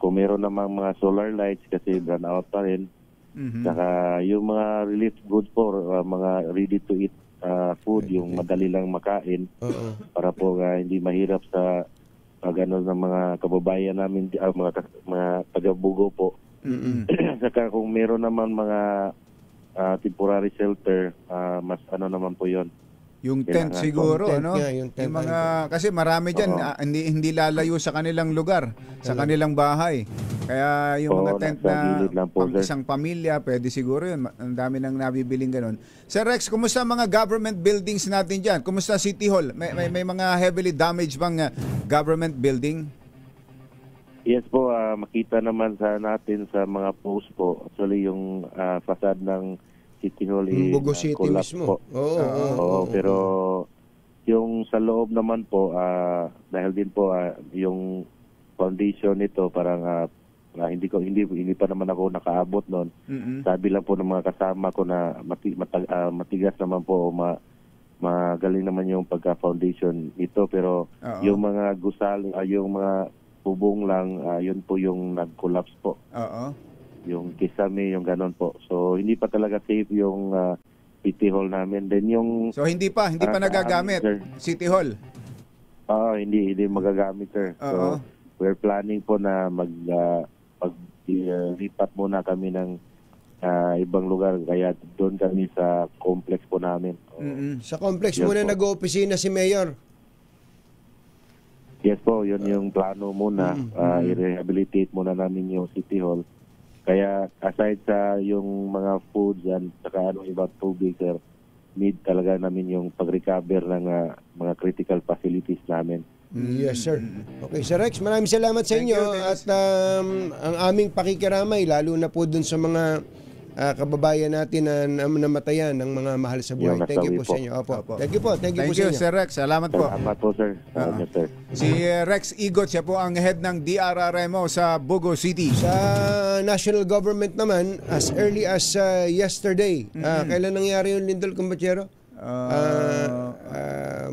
[SPEAKER 8] Kung meron namang mga solar lights kasi run out pa rin. Saka yung mga relief goods po, mga ready to eat food, yung madali lang makain para po hindi mahirap sa pag-ano ng mga kababayan namin, mga taga-Bugo po. Saka kung meron naman mga temporary shelter, mas ano naman po yon.
[SPEAKER 5] Yung tent siguro,
[SPEAKER 6] tent
[SPEAKER 5] ano?
[SPEAKER 6] nga, yung tent.
[SPEAKER 5] Yung mga, kasi marami dyan, hindi lalayo sa kanilang lugar, sa kanilang bahay. Kaya yung mga tent
[SPEAKER 8] nasa
[SPEAKER 5] na
[SPEAKER 8] gilid lang po,
[SPEAKER 5] pang
[SPEAKER 8] sir.
[SPEAKER 5] isang pamilya, pwede siguro yun. Ang dami nang nabibiling ganun. Sir Rex, kumusta mga government buildings natin dyan? Kumusta City Hall? May mga heavily damaged bang government building?
[SPEAKER 8] Yes po, makita naman natin sa mga post po. Actually, yung facade ng City Hall
[SPEAKER 6] Bugo City
[SPEAKER 8] collapse
[SPEAKER 6] mismo.
[SPEAKER 8] po.
[SPEAKER 6] Oo.
[SPEAKER 8] Pero yung sa loob naman po, dahil din po yung foundation nito parang hindi pa naman ako nakaabot noon. Sabi lang po ng mga kasama ko na matigas naman po, magaling naman yung pagka-foundation nito, pero yung mga gusal, yung mga bubong lang, yun po yung nag-collapse po. Yung kisame, yung ganon po. So hindi pa talaga safe yung City Hall namin. Then yung
[SPEAKER 5] So hindi pa nagagamit City Hall?
[SPEAKER 8] Hindi magagamit, sir. So we're planning po na lipat muna kami ng ibang lugar, kaya doon kami sa complex po namin.
[SPEAKER 6] Sa complex muna nag-oopisina si Mayor.
[SPEAKER 8] Yes po, yun yung plano muna. I-rehabilitate muna namin yung City Hall. Kaya aside sa yung mga foods and saka ibang tubig, sir, need talaga namin yung pag-recover ng mga critical facilities namin.
[SPEAKER 6] Yes, sir. Okay, Sir Rex, maraming salamat sa inyo. At ang aming pakikiramay, lalo na po dun sa mga kababayan natin na namatayan ng mga mahal sa buhay. Thank you po sa inyo. Opo. Thank you po sa inyo.
[SPEAKER 5] Sir Rex. Salamat po.
[SPEAKER 8] Salamat po, sir. Yes, sir.
[SPEAKER 5] Si Rex Igot, siya po ang head ng DRRMO sa Bugo City.
[SPEAKER 6] Sa national government naman, as early as yesterday, kailan nangyari yung Lindol Kumbachero?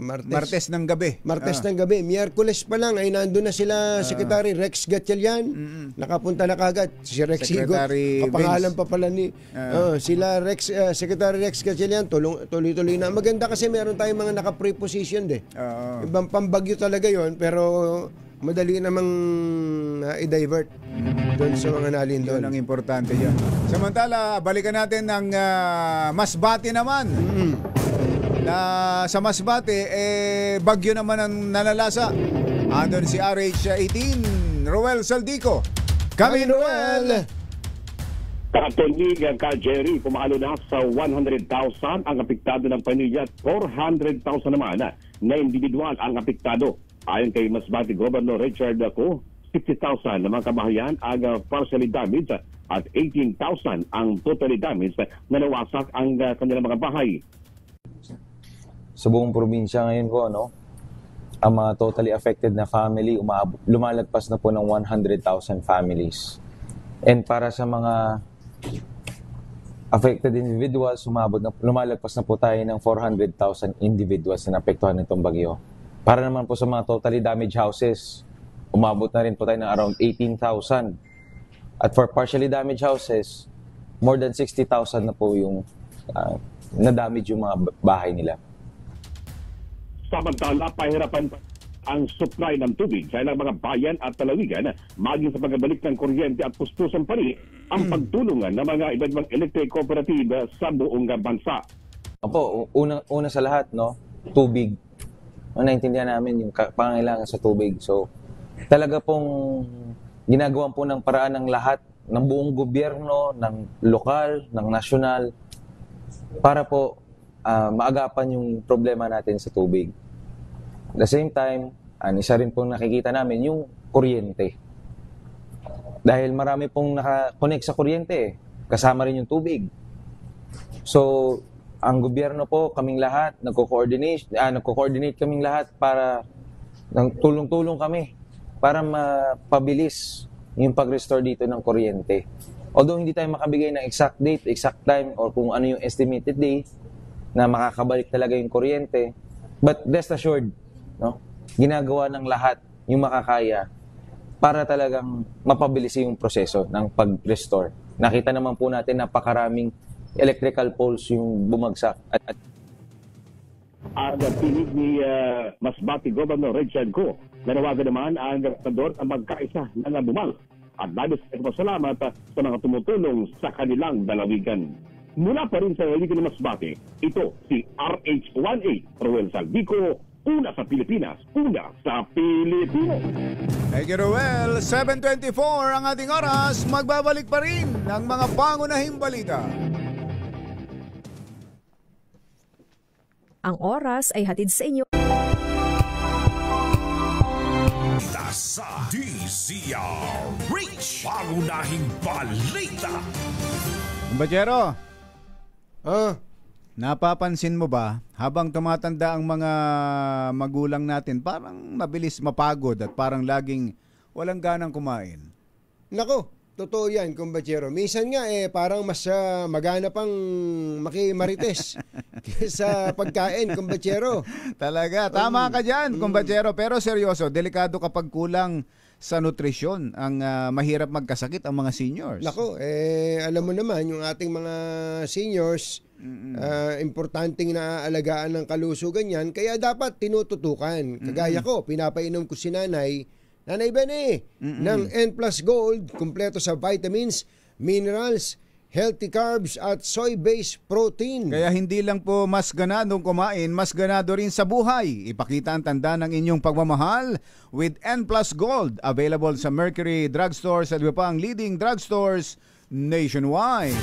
[SPEAKER 5] Martes ng gabi.
[SPEAKER 6] Ng gabi. Miyerkules pa lang ay nandun na sila Secretary Rex Gatchalian. Nakapunta na kagad. Si Rex
[SPEAKER 5] Secretary
[SPEAKER 6] Igot. Kapangalan pa pala ni sila Secretary Rex Gatchalian. Tuloy-tuloy na. Maganda kasi meron tayong mga naka-preposition Ibang pambagyo talaga yon, pero madali namang i-divert doon sa mga nalindol.
[SPEAKER 5] Yun ang importante yan. Samantala, balikan natin ng Masbate naman. Na sa Masbate, bagyo naman ang nalalasa. Andun si RH18, Roel Saldico. Kami, Roel!
[SPEAKER 9] Katunig ka, Jerry, pumalo na sa 100,000 ang apektado ng pamilya at 400,000 naman na individual ang apektado. Ayon kay Masbate Governor Richard Ako, 60,000 na mga kabahayan ang partially damaged at 18,000 ang totally damaged na nawasak ang kanilang mga bahay.
[SPEAKER 10] Sa buong probinsya ngayon po, ang mga totally affected na family, lumalagpas na po ng 100,000 families. And para sa mga affected individuals, lumalagpas na po tayo ng 400,000 individuals na naapektuhan nitong bagyo. Para naman po sa mga totally damaged houses, umabot na rin po tayo ng around 18,000. At for partially damaged houses, more than 60,000 na po yung na-damage yung mga bahay nila.
[SPEAKER 9] Samantala, pahirapan ang supply ng tubig sa ilang mga bayan at talawigan, maging sa pagbalik ng kuryente at puspusan pa rin ang pagtulungan ng mga iba't electric cooperative sa buong bansa.
[SPEAKER 10] Opo, una sa lahat, tubig. Naintindihan namin yung pangangailangan sa tubig. So, talaga pong ginagawan po ng paraan ng lahat, ng buong gobyerno, ng lokal, ng nasyonal, para po maagapan yung problema natin sa tubig. At the same time, isa rin pong nakikita namin yung kuryente. Dahil marami pong nakakonect sa kuryente, kasama rin yung tubig. So, ang gobyerno po, kaming lahat, nagko-coordinate kaming lahat para tulong-tulong kami para mapabilis yung pag-restore dito ng kuryente. Although hindi tayo makabigay ng exact date, exact time, or kung ano yung estimated day na makakabalik talaga yung kuryente, but rest assured, ginagawa ng lahat yung makakaya para talagang mapabilis yung proseso ng pag-restore. Nakita naman po natin napakaraming electrical poles yung bumagsak.
[SPEAKER 9] Ang pinig ni Masbate Governor Richard Go, nanawagan naman ang gobernador na magkaisa ng bumal at labis na pasalamat sa mga tumutulong sa kanilang dalawigan. Mula pa rin sa Liga ng Masbate, ito si RH-18 Roel Saldico, una sa Pilipinas, una sa Pilipino.
[SPEAKER 5] Thank you, Roel. 7:24 ang ating oras. Magbabalik pa rin ang mga pangunahing balita.
[SPEAKER 11] Ang oras ay hatid sa inyo
[SPEAKER 1] sa DZRH, pangunahing balita.
[SPEAKER 5] Kumbachero, napapansin mo ba, habang tumatanda ang mga magulang natin, parang mabilis mapagod at parang laging walang ganang kumain?
[SPEAKER 6] Nako, totoo yan, kumbachero. Minsan nga parang mas magana pang makimarites sa pagkain, kumbachero.
[SPEAKER 5] Talaga, tama ka dyan, kumbachero. Pero seryoso, delikado kapag kulang sa nutrisyon ang mahirap magkasakit ang mga seniors.
[SPEAKER 6] Nako, alam mo naman, yung ating mga seniors, importanteng naaalagaan ng kalusugan yan, kaya dapat tinututukan. Kagaya ko, pinapainom ko si Nanay Benny, ng N+ Gold, kumpleto sa vitamins, minerals, healthy carbs at soy-based protein.
[SPEAKER 5] Kaya hindi lang po mas ganadong kumain, mas ganado rin sa buhay. Ipakita ang tanda ng inyong pagmamahal with N+ Gold. Available sa Mercury Drugstores at iba pa ang leading drugstores nationwide.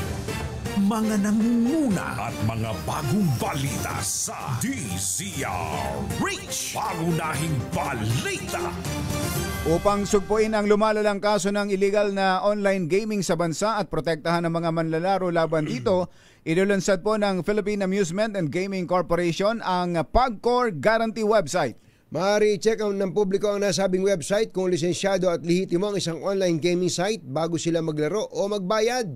[SPEAKER 1] Mga nangunguna at mga bagong balita sa DZRH, pangunahing balita.
[SPEAKER 5] Upang sugpuin ang lumalalang kaso ng illegal na online gaming sa bansa at protektahan ang mga manlalaro laban dito, inulunsad po ng Philippine Amusement and Gaming Corporation ang PAGCOR Guarantee website.
[SPEAKER 6] Maaari i-check ng publiko ang nasabing website kung lisensyado at lehitimo ang isang online gaming site bago sila maglaro o magbayad.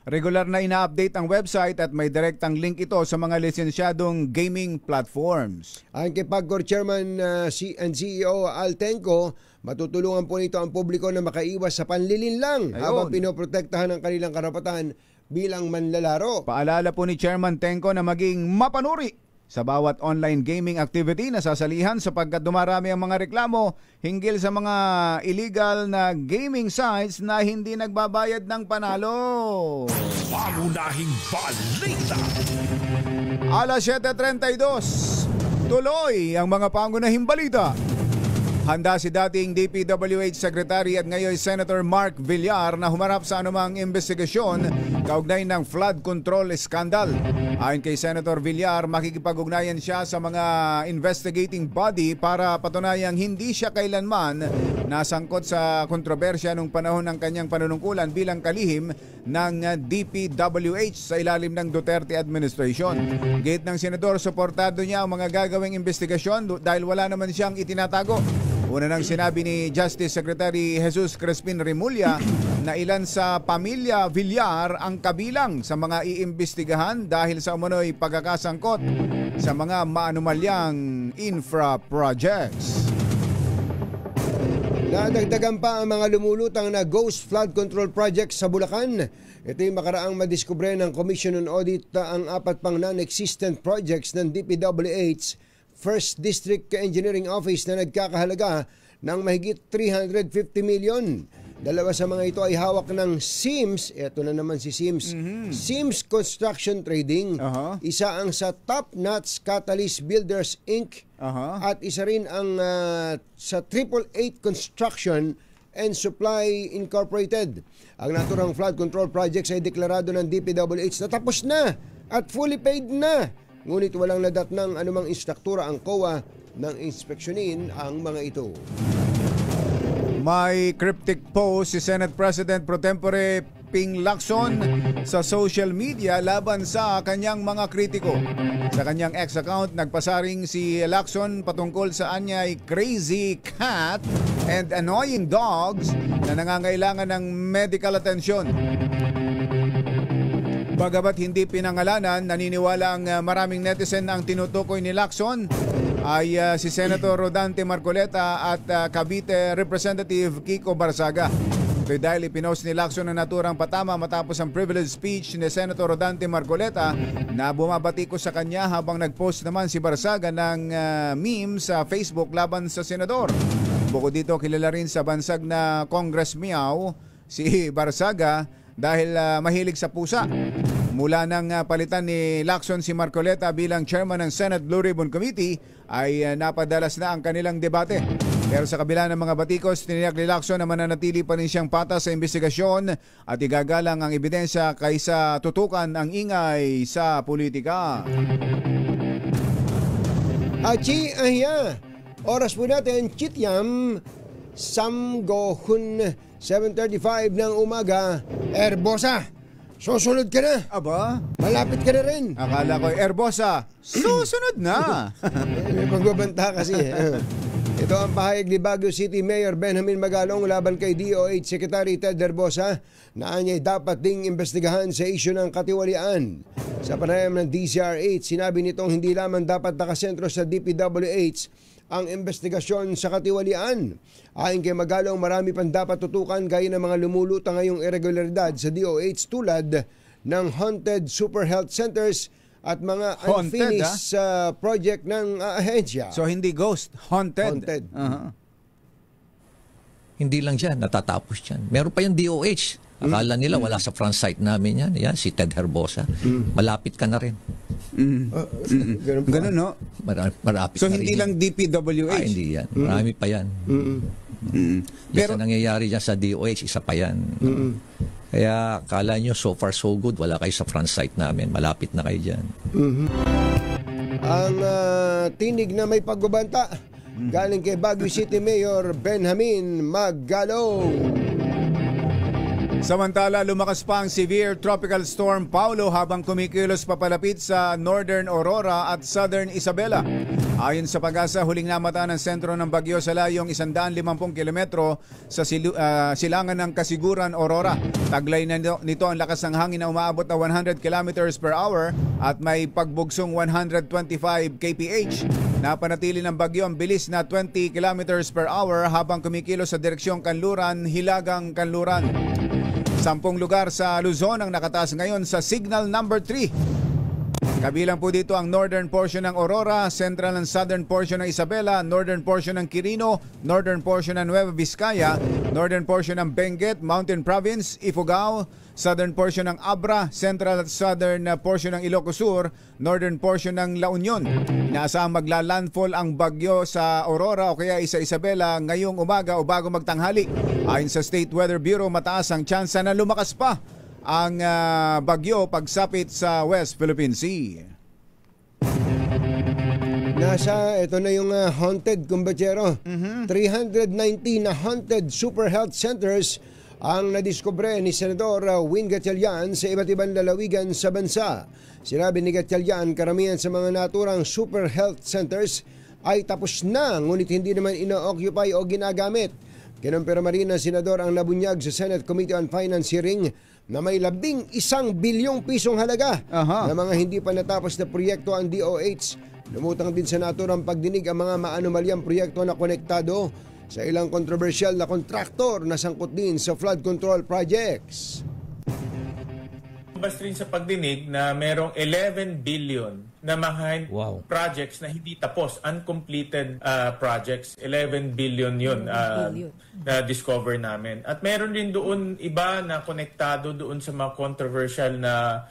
[SPEAKER 5] Regular na ina-update ang website at may direktang link ito sa mga lisensyadong gaming platforms.
[SPEAKER 6] Ang kay PAGCOR Chairman and CEO Al Tenco, matutulungan po nito ang publiko na makaiwas sa panlilinlang habang pinoprotektahan ang kanilang karapatan bilang manlalaro.
[SPEAKER 5] Paalala po ni Chairman Tenco na maging mapanuri sa bawat online gaming activity na sasalihan sapagkat dumarami ang mga reklamo hinggil sa mga illegal na gaming sites na hindi nagbabayad ng panalo.
[SPEAKER 1] Pangunahing balita.
[SPEAKER 5] Alas 7:32. Tuloy ang mga pangunahing balita. Handa si dating DPWH Secretary at ngayon Senator Mark Villar na humarap sa anumang investigasyon kaugnay ng flood control scandal. Ayon kay Senator Villar, makikipag-ugnayan siya sa mga investigating body para patunayang hindi siya kailanman nasangkot sa kontrobersya nung panahon ng kanyang panunungkulan bilang kalihim ng DPWH sa ilalim ng Duterte administration. Gate ng senador, suportado niya ang mga gagawing investigasyon dahil wala naman siyang itinatago. Una nang sinabi ni Justice Secretary Jesus Crispin Remulla na ilan sa pamilya Villar ang kabilang sa mga iimbestigahan dahil sa umano'y pagkakasangkot sa mga maanumalyang infra projects.
[SPEAKER 6] Nadagdagan pa ang mga lumulutang na ghost flood control projects sa Bulacan. Ito'y makaraang madiskubre ng Commission on Audit ang 4 pang non-existent projects ng DPWH First District Engineering Office na nagkakahalaga ng mahigit 350 million. Dalawa sa mga ito ay hawak ng Sims. Ito na naman si Sims. Sims Construction Trading. Isa ang sa Top Notch Catalyst Builders Inc. At isa rin ang sa 888 Construction and Supply Incorporated. Ang naturang flood control projects ay deklarado ng DPWH na tapos na at fully paid na. Ngunit walang nadatnang anumang instruktura ang COA nang inspeksyonin ang mga ito.
[SPEAKER 5] May cryptic post si Senate President Pro Tempore Ping Lacson sa social media laban sa kanyang mga kritiko. Sa kanyang X account, nagpasaring si Lacson patungkol sa anyay crazy cat and annoying dogs na nangangailangan ng medical attention. Bagamat hindi pinangalanan, naniniwala ang maraming netizen ang tinutukoy ni Lacson ay si Senator Rodante Marcoleta at Cavite Representative Kiko Barzaga. Ito'y dahil ipinost ni Lacson ng naturang patama matapos ang privilege speech ni Senator Rodante Marcoleta na bumabati ko sa kanya habang nag-post naman si Barzaga ng meme sa Facebook laban sa senador. Bukod dito, kilala rin sa bansag na Congress Meow si Barzaga dahil mahilig sa pusa. Mula nang palitan ni Lacson si Marcoleta bilang chairman ng Senate Blue Ribbon Committee ay napadalas na ang kanilang debate. Pero sa kabila ng mga batikos, tiniyak ni Lacson na mananatili pa rin siyang patas sa investigasyon at igagalang ang ebidensya kaysa tutukan ang ingay sa politika.
[SPEAKER 6] Achi ahya, oras po natin, Chityam, Samgohun, 7:35 ng umaga. Erbosa, susunod ka na.
[SPEAKER 5] Aba?
[SPEAKER 6] Malapit ka na rin.
[SPEAKER 5] Akala ko, Erbosa, susunod na.
[SPEAKER 6] May pagbabanta kasi. Ito ang pahayag ni Baguio City Mayor Benjamin Magalong laban kay DOH Secretary Ted Herbosa na anya'y dapat ding imbestigahan sa isyu ng katiwalian. Sa panayam ng DZRH, sinabi nitong hindi lamang dapat nakasentro sa DPWH ang investigasyon sa katiwalian. Ayon kay Magalong, marami pang dapat tutukan gaya ng mga lumulutang ngayong irregularidad sa DOH tulad ng haunted super health centers at mga unfinished project ng ahensya.
[SPEAKER 5] So hindi ghost, haunted.
[SPEAKER 2] Hindi lang dyan, natatapos dyan. Meron pa yung DOH. Akala nila wala sa front site namin yan. Yan, si Ted Herbosa. Malapit ka na rin.
[SPEAKER 5] Ganun, no?
[SPEAKER 2] Marapit
[SPEAKER 5] so
[SPEAKER 2] na
[SPEAKER 5] hindi
[SPEAKER 2] rin
[SPEAKER 5] lang DPWH?
[SPEAKER 2] Hindi yan. Marami pa yan. Pero nangyayari dyan sa DOH, isa pa yan. Kaya akala nyo so far so good, wala kayo sa front site namin. Malapit na kayo dyan.
[SPEAKER 6] Ang tinig na may pagbabanta galing kay Baguio City Mayor Benjamin Magalong.
[SPEAKER 5] Samantala, lumakas pa ang severe tropical storm Paulo habang kumikilos papalapit sa Northern Aurora at Southern Isabela. Ayon sa Pag-asa, huling namata ng sentro ng bagyo sa layong 150 kilometro sa silangan ng Kasiguran, Aurora. Taglay na nito ang lakas ng hangin na umaabot na 100 kilometers per hour at may pagbugsong 125 kph. Napanatili ng bagyo ang bilis na 20 kilometers per hour habang kumikilos sa direksyong Kanluran, Hilagang Kanluran. 10 lugar sa Luzon ang nakataas ngayon sa signal number 3. Kabilang po dito ang northern portion ng Aurora, central and southern portion ng Isabela, northern portion ng Quirino, northern portion ng Nueva Vizcaya, northern portion ng Benguet, Mountain Province, Ifugao, southern portion ng Abra, central at southern portion ng Ilocos Sur, northern portion ng La Union. Inaasahang magla-landfall ang bagyo sa Aurora o kaya sa Isabela ngayong umaga o bago magtanghali. Ayon sa State Weather Bureau, mataas ang tsansa na lumakas pa ang bagyo pagsapit sa West Philippine Sea.
[SPEAKER 6] Ito na yung haunted, kumbachero. 319 na haunted super health centers ang nadiskubre ni Senador Win Gatchalian sa iba't ibang lalawigan sa bansa. Sinabi ni Gatchalian, karamihan sa mga naturang super health centers ay tapos na, ngunit hindi naman ino-occupy o ginagamit. Kinumpirma rin ng Senador ang nabunyag sa Senate Committee on Finance hearing na may 11 bilyong pisong halaga na mga hindi pa natapos na proyekto ang DOH. Lumutang din sa naturang pagdinig ang mga maanomalyang proyekto na konektado sa ilang kontrobersyal na kontraktor na sangkot din sa flood control projects.
[SPEAKER 12] Basta rin sa pagdinig na merong 11 billion na mga projects na hindi tapos, uncompleted projects. 11 billion yun na discover namin. At meron din doon iba na konektado doon sa mga controversial na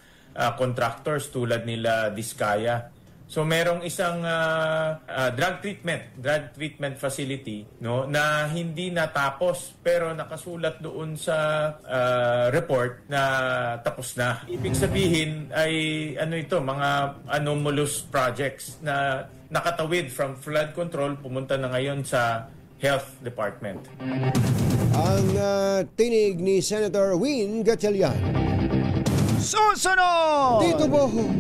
[SPEAKER 12] contractors tulad nila Diskaya. So merong isang drug treatment facility, no, na hindi natapos pero nakasulat doon sa report na tapos na. Ibig sabihin ay mga anomalous projects na nakatawid from flood control pumunta na ngayon sa Health Department.
[SPEAKER 6] Ang tinig ni Senator Win Gatchalian.
[SPEAKER 5] Susunod!
[SPEAKER 6] Tito Boho.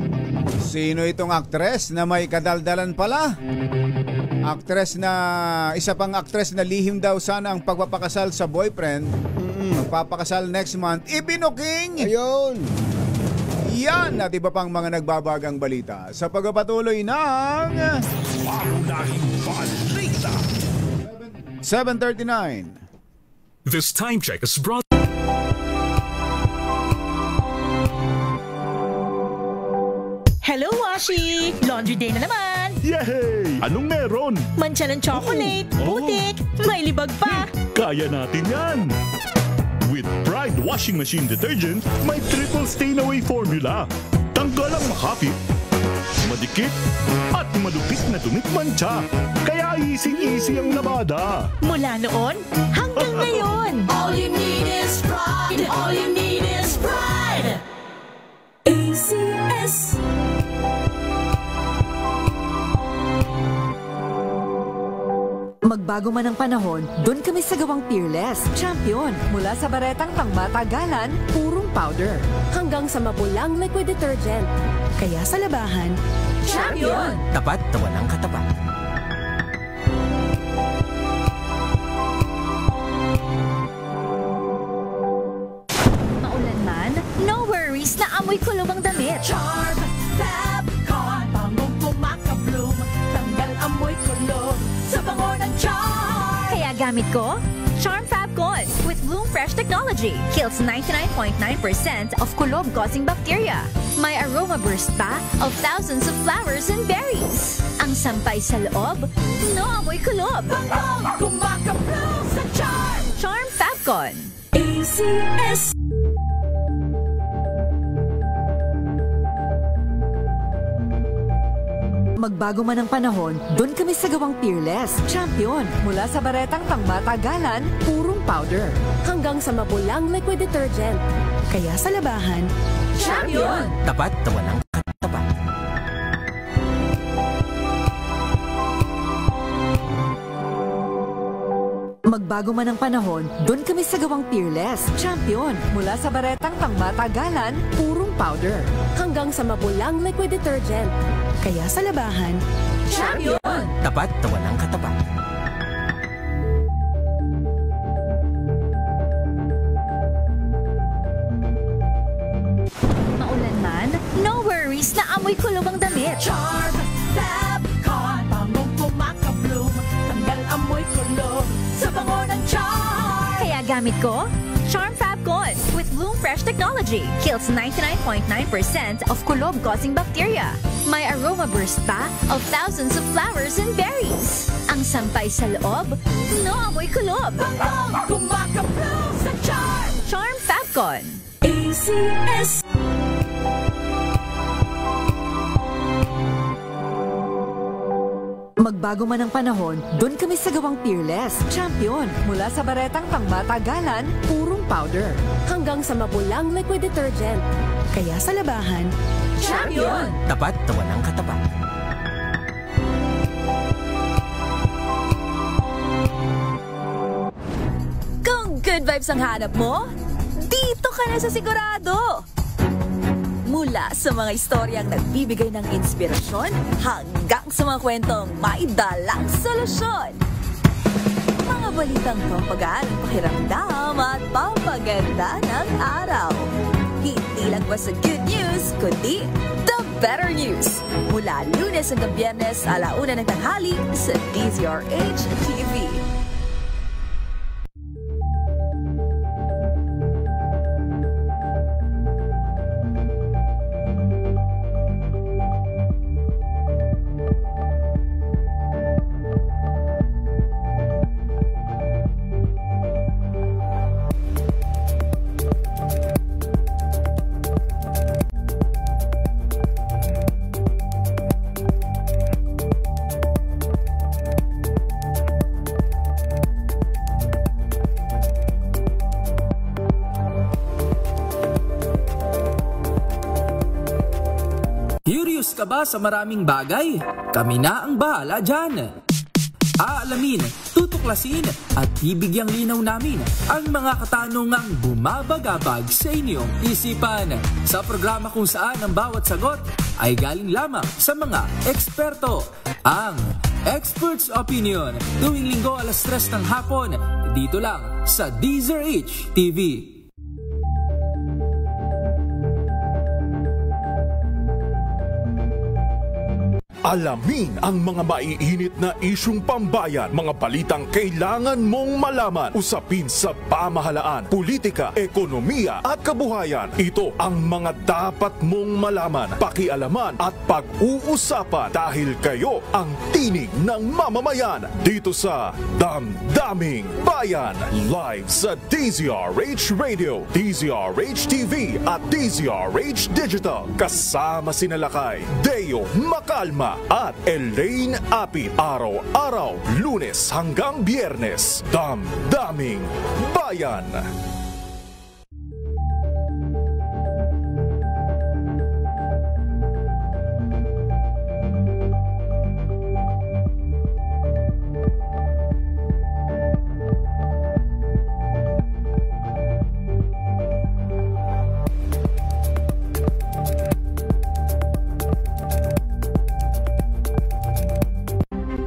[SPEAKER 5] Sino itong aktres na may kadaldalan pala? Isa pang aktres na lihim daw sana ang pagpapakasal sa boyfriend. Magpapakasal next month. Ibinuking!
[SPEAKER 6] Ayun!
[SPEAKER 5] Yan at iba pang mga nagbabagang balita sa pagpapatuloy ng
[SPEAKER 1] Pangunahing balita.
[SPEAKER 5] 7:39.
[SPEAKER 1] This time check is brought.
[SPEAKER 13] Hello, Washi! Laundry day na naman!
[SPEAKER 14] Yay! Anong meron?
[SPEAKER 13] Mancha ng chocolate, putik, may libag pa!
[SPEAKER 14] Kaya natin yan! With Pride Washing Machine Detergent, may triple stain-away formula. Tanggal ang makapit, madikit, at madupit na dumit mancha. Kaya easy-easy ang labada.
[SPEAKER 13] Mula noon hanggang ngayon.
[SPEAKER 15] All you need is pride. All you need is pride. ACS.
[SPEAKER 16] Magbago man ang panahon, doon kami sa gawang Peerless. Champion, mula sa baretang pangmatagalan, purong powder.
[SPEAKER 11] Hanggang sa mapulang liquid detergent. Kaya sa labahan,
[SPEAKER 15] Champion!
[SPEAKER 17] Tapat na walang katapat.
[SPEAKER 18] Maulan man, no worries na amoy kulog ang damit.
[SPEAKER 15] Charm Fab Con, bangong pumakabloom, tanggal amoy kulog sa bango ng Charm.
[SPEAKER 18] Kaya gamit ko, Charm Fab Con with Bloom Fresh technology. Kills 99.9% of kulob-causing bacteria. May aroma burst pa of thousands of flowers and berries. Ang sampay sa loob, no amoy kulob.
[SPEAKER 15] Bangong pumakabloom sa Charm.
[SPEAKER 18] Charm Fab Con.
[SPEAKER 15] ACS.
[SPEAKER 16] Magbago man ang panahon, doon kami sa gawang Peerless. Champion, mula sa baretang pangmatagalan, purong powder.
[SPEAKER 11] Hanggang sa mapulang liquid detergent. Kaya sa labahan,
[SPEAKER 15] Champion!
[SPEAKER 17] Tapat na walang katapat.
[SPEAKER 16] Magbago man ang panahon, doon kami sa gawang Peerless. Champion, mula sa baretang pangmatagalan, purong powder.
[SPEAKER 11] Hanggang sa mapulang liquid detergent. Kaya sa labahan,
[SPEAKER 15] Champion!
[SPEAKER 17] Tapat na walang katapat.
[SPEAKER 18] Maulan man, no worries na amoy kulog ang damit.
[SPEAKER 15] Charm Fab Con, bangong pumakabloom, tanggal amoy kulog sa bango ng Charm.
[SPEAKER 18] Kaya gamit ko, Charm Fab Con with Bloom Fresh technology. Kills 99.9% of kulob-causing bacteria. May aroma burst pa of thousands of flowers and berries. Ang sampay sa loob, no amoy kulob.
[SPEAKER 15] Bangong pumakabloom sa Charm.
[SPEAKER 18] Charm Fab Con.
[SPEAKER 15] ACS.
[SPEAKER 16] Magbago man ang panahon, doon kami sa gawang Peerless. Champion, mula sa baretang pangmatagalan, purong powder.
[SPEAKER 11] hanggang sa mapulang liquid detergent. Kaya sa labahan,
[SPEAKER 15] Champion!
[SPEAKER 17] Tapat na walang katapat.
[SPEAKER 13] Kung good vibes ang hanap mo, dito ka na sa sigurado! Mula sa mga istoryang nagbibigay ng inspirasyon hanggang sa mga kwentong may dalang solusyon. Mga balitang pampagaan ng pakiramdam at pampaganda ng araw. Hindi lang ba sa good news, kundi the better news. Mula Lunes hanggang Biyernes, 1:00 ng tanghali sa DZRH TV.
[SPEAKER 19] Curious ka ba sa maraming bagay? Kami na ang bahala dyan. Aalamin, tutuklasin at bibigyang linaw namin ang mga katanungang bumabagabag sa inyong isipan. Sa programa kung saan ang bawat sagot ay galing lamang sa mga eksperto. Ang Expert's Opinion, tuwing Linggo 3:00 ng hapon, dito lang sa DZRH TV.
[SPEAKER 14] Alamin ang mga maiinit na isyung pambayan, mga balitang kailangan mong malaman, usapin sa pamahalaan, politika, ekonomiya at kabuhayan. Ito ang mga dapat mong malaman, pakialaman at pag-uusapan dahil kayo ang tinig ng mamamayan dito sa Damdaming Bayan. Live sa DZRH Radio, DZRH TV at DZRH Digital. Kasama sina Lakay, Deo Macalma at Elaine Apit. Araw-araw, Lunes hanggang Biyernes. Damdaming Bayan.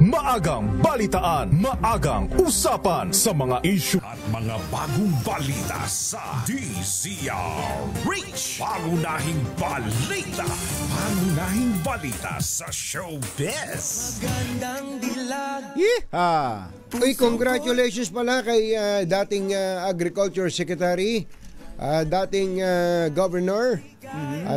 [SPEAKER 14] Maagang balitaan, maagang usapan sa mga issue
[SPEAKER 1] at mga bagong balita sa DZRH. Pangunahing balita. Pangunahing balita sa showbiz.
[SPEAKER 6] Magandang dilag. Yeah. Uy, congratulations pala kay dating Agriculture Secretary, dating Governor,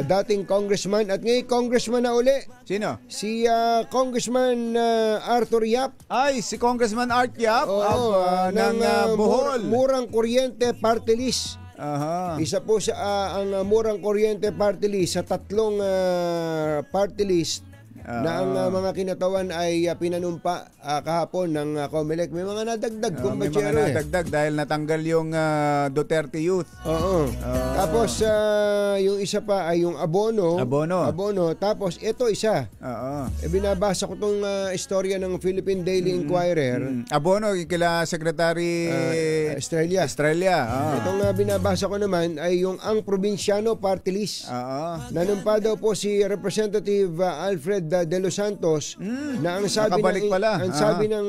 [SPEAKER 6] dating Congressman at ngayon Congressman na uli.
[SPEAKER 5] Sino?
[SPEAKER 6] Si Congressman Arthur Yap.
[SPEAKER 5] Ay, si Congressman Art Yap ng Bohol.
[SPEAKER 6] Murang Kuryente Party List. Isa po sa ang Murang Kuryente Party List sa tatlong party list na ang mga kinatawan ay pinanumpa kahapon ng COMELEC. May mga nadagdag
[SPEAKER 5] may mga nadagdag dahil natanggal yung Duterte Youth.
[SPEAKER 6] Tapos yung isa pa ay yung Abono. Tapos ito isa. Binabasa ko tong istorya ng Philippine Daily Inquirer.
[SPEAKER 5] Abono kila Secretary
[SPEAKER 6] Estrella. Itong binabasa ko naman ay yung ang probinsyano party list. Nanumpa daw po si Representative Alfred De Los Santos na ang sabi ng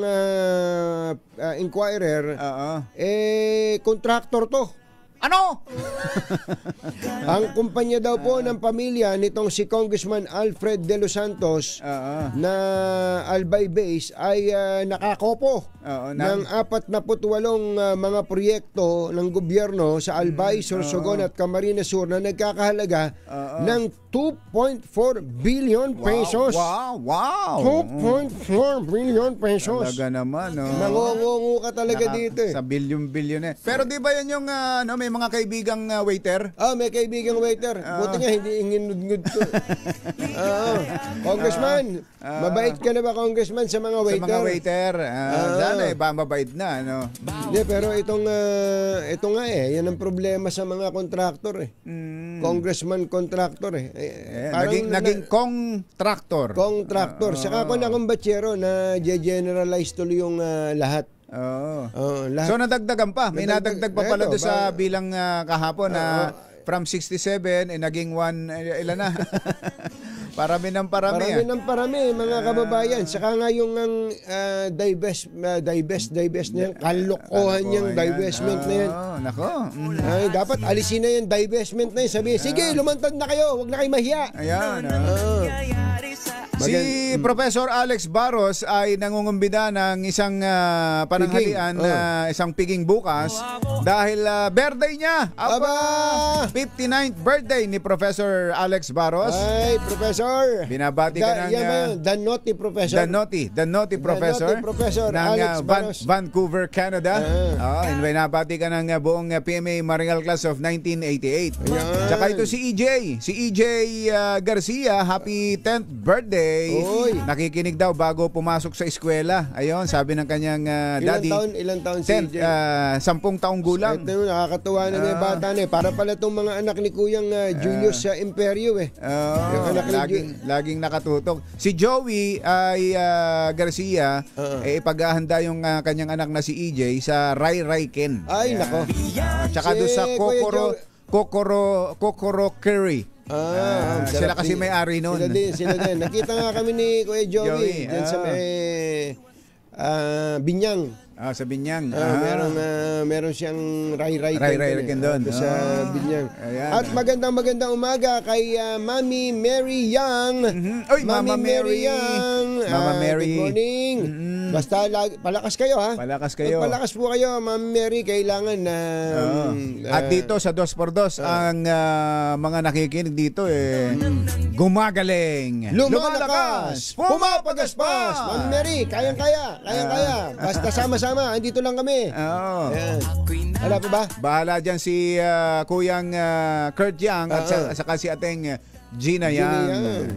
[SPEAKER 6] Inquirer contractor to.
[SPEAKER 5] Ano?
[SPEAKER 6] Ang kumpanya daw po ng pamilya nitong si Congressman Alfred De Los Santos na Albay Base ay nakakopo ng 48 mga proyekto ng gobyerno sa Albay, Sorsogon at Camarines Sur na nagkakahalaga ng 2.4 billion pesos.
[SPEAKER 5] Wow!
[SPEAKER 6] 2.4 billion pesos.
[SPEAKER 5] Talaga naman.
[SPEAKER 6] Nangungungu ka talaga dito
[SPEAKER 5] Sa bilyon-bilyon eh. Pero di ba yan yung may mga kaibigang waiter?
[SPEAKER 6] May kaibigang waiter. Buti nga hindi inginudngud ko. Congressman, mabait ka na ba, Congressman, sa mga waiter?
[SPEAKER 5] Sa mga waiter. Sana mabait na.
[SPEAKER 6] Hindi, pero ito nga yan ang problema sa mga contractor eh. Congressman contractor eh.
[SPEAKER 5] Naging contractor.
[SPEAKER 6] Saka ako na kumbatsero na generalize tuloy yung lahat.
[SPEAKER 5] Lahat. So nadagdagan pa. May nadagdag pa pala doon sa bilang kahapon na from 67 naging 1 ilan na. Parami ng parami
[SPEAKER 6] mga kababayan. Saka nga yung divest na yan, kalokohan yung divestment na yan. Ay, dapat alisin na yung divestment na yan. Sabihin, sige, lumantad na kayo, wag na kayo mahiya.
[SPEAKER 5] Ayan. Si Professor Alex Barros ay nangungumbida ng isang pananghalian, isang piging bukas dahil birthday niya. 59th birthday ni Professor Alex Barros.
[SPEAKER 6] Ay, Professor.
[SPEAKER 5] Binabati ka ng
[SPEAKER 6] The Naughty Professor.
[SPEAKER 5] The Naughty Professor ng Vancouver, Canada. Binabati ka ng buong PMA Maringal Class of 1988. Tsaka ito si EJ Garcia, happy 10th birthday. Nakikinig daw bago pumasok sa eskwela. Ayun, sabi ng kanyang daddy.
[SPEAKER 6] Ilang taon si EJ?
[SPEAKER 5] 10 taong gulang.
[SPEAKER 6] Ito, nakakatuwa na yung bata na eh. Para pala itong mga anak ni Kuyang Julius Imperio eh.
[SPEAKER 5] Laging nakatutok. Si Joey ay Garcia, ipaghahanda yung kanyang anak na si EJ sa Rai Rai Ken.
[SPEAKER 6] Ay, nako.
[SPEAKER 5] Tsaka doon sa Kokoro Curry. Sila kasi may-ari noon.
[SPEAKER 6] Sila din. Nakita nga kami ni Kuya Joey dyan sa may Binyang.
[SPEAKER 5] Sa Binyang.
[SPEAKER 6] Meron siyang ray-ray
[SPEAKER 5] doon.
[SPEAKER 6] Sa Binyang.
[SPEAKER 5] Ayan.
[SPEAKER 6] At magandang umaga kay Mami Mary Yang.
[SPEAKER 5] Oy, Mama Mary
[SPEAKER 6] Yang.
[SPEAKER 5] Mama Mary.
[SPEAKER 6] Good morning. Basta palakas kayo, ha?
[SPEAKER 5] Palakas kayo.
[SPEAKER 6] Palakas po kayo, Mami Mary. Kailangan na...
[SPEAKER 5] At dito sa 2x2, ang mga nakikinig dito gumagaling.
[SPEAKER 6] Lumalakas. Pumapagaspas. Mami Mary, kayang-kaya. Basta sama-sama, andito lang kami. Wala pa ba?
[SPEAKER 5] Bahala dyan si Kuyang Kurt Yang at saka si ating Gina Yang.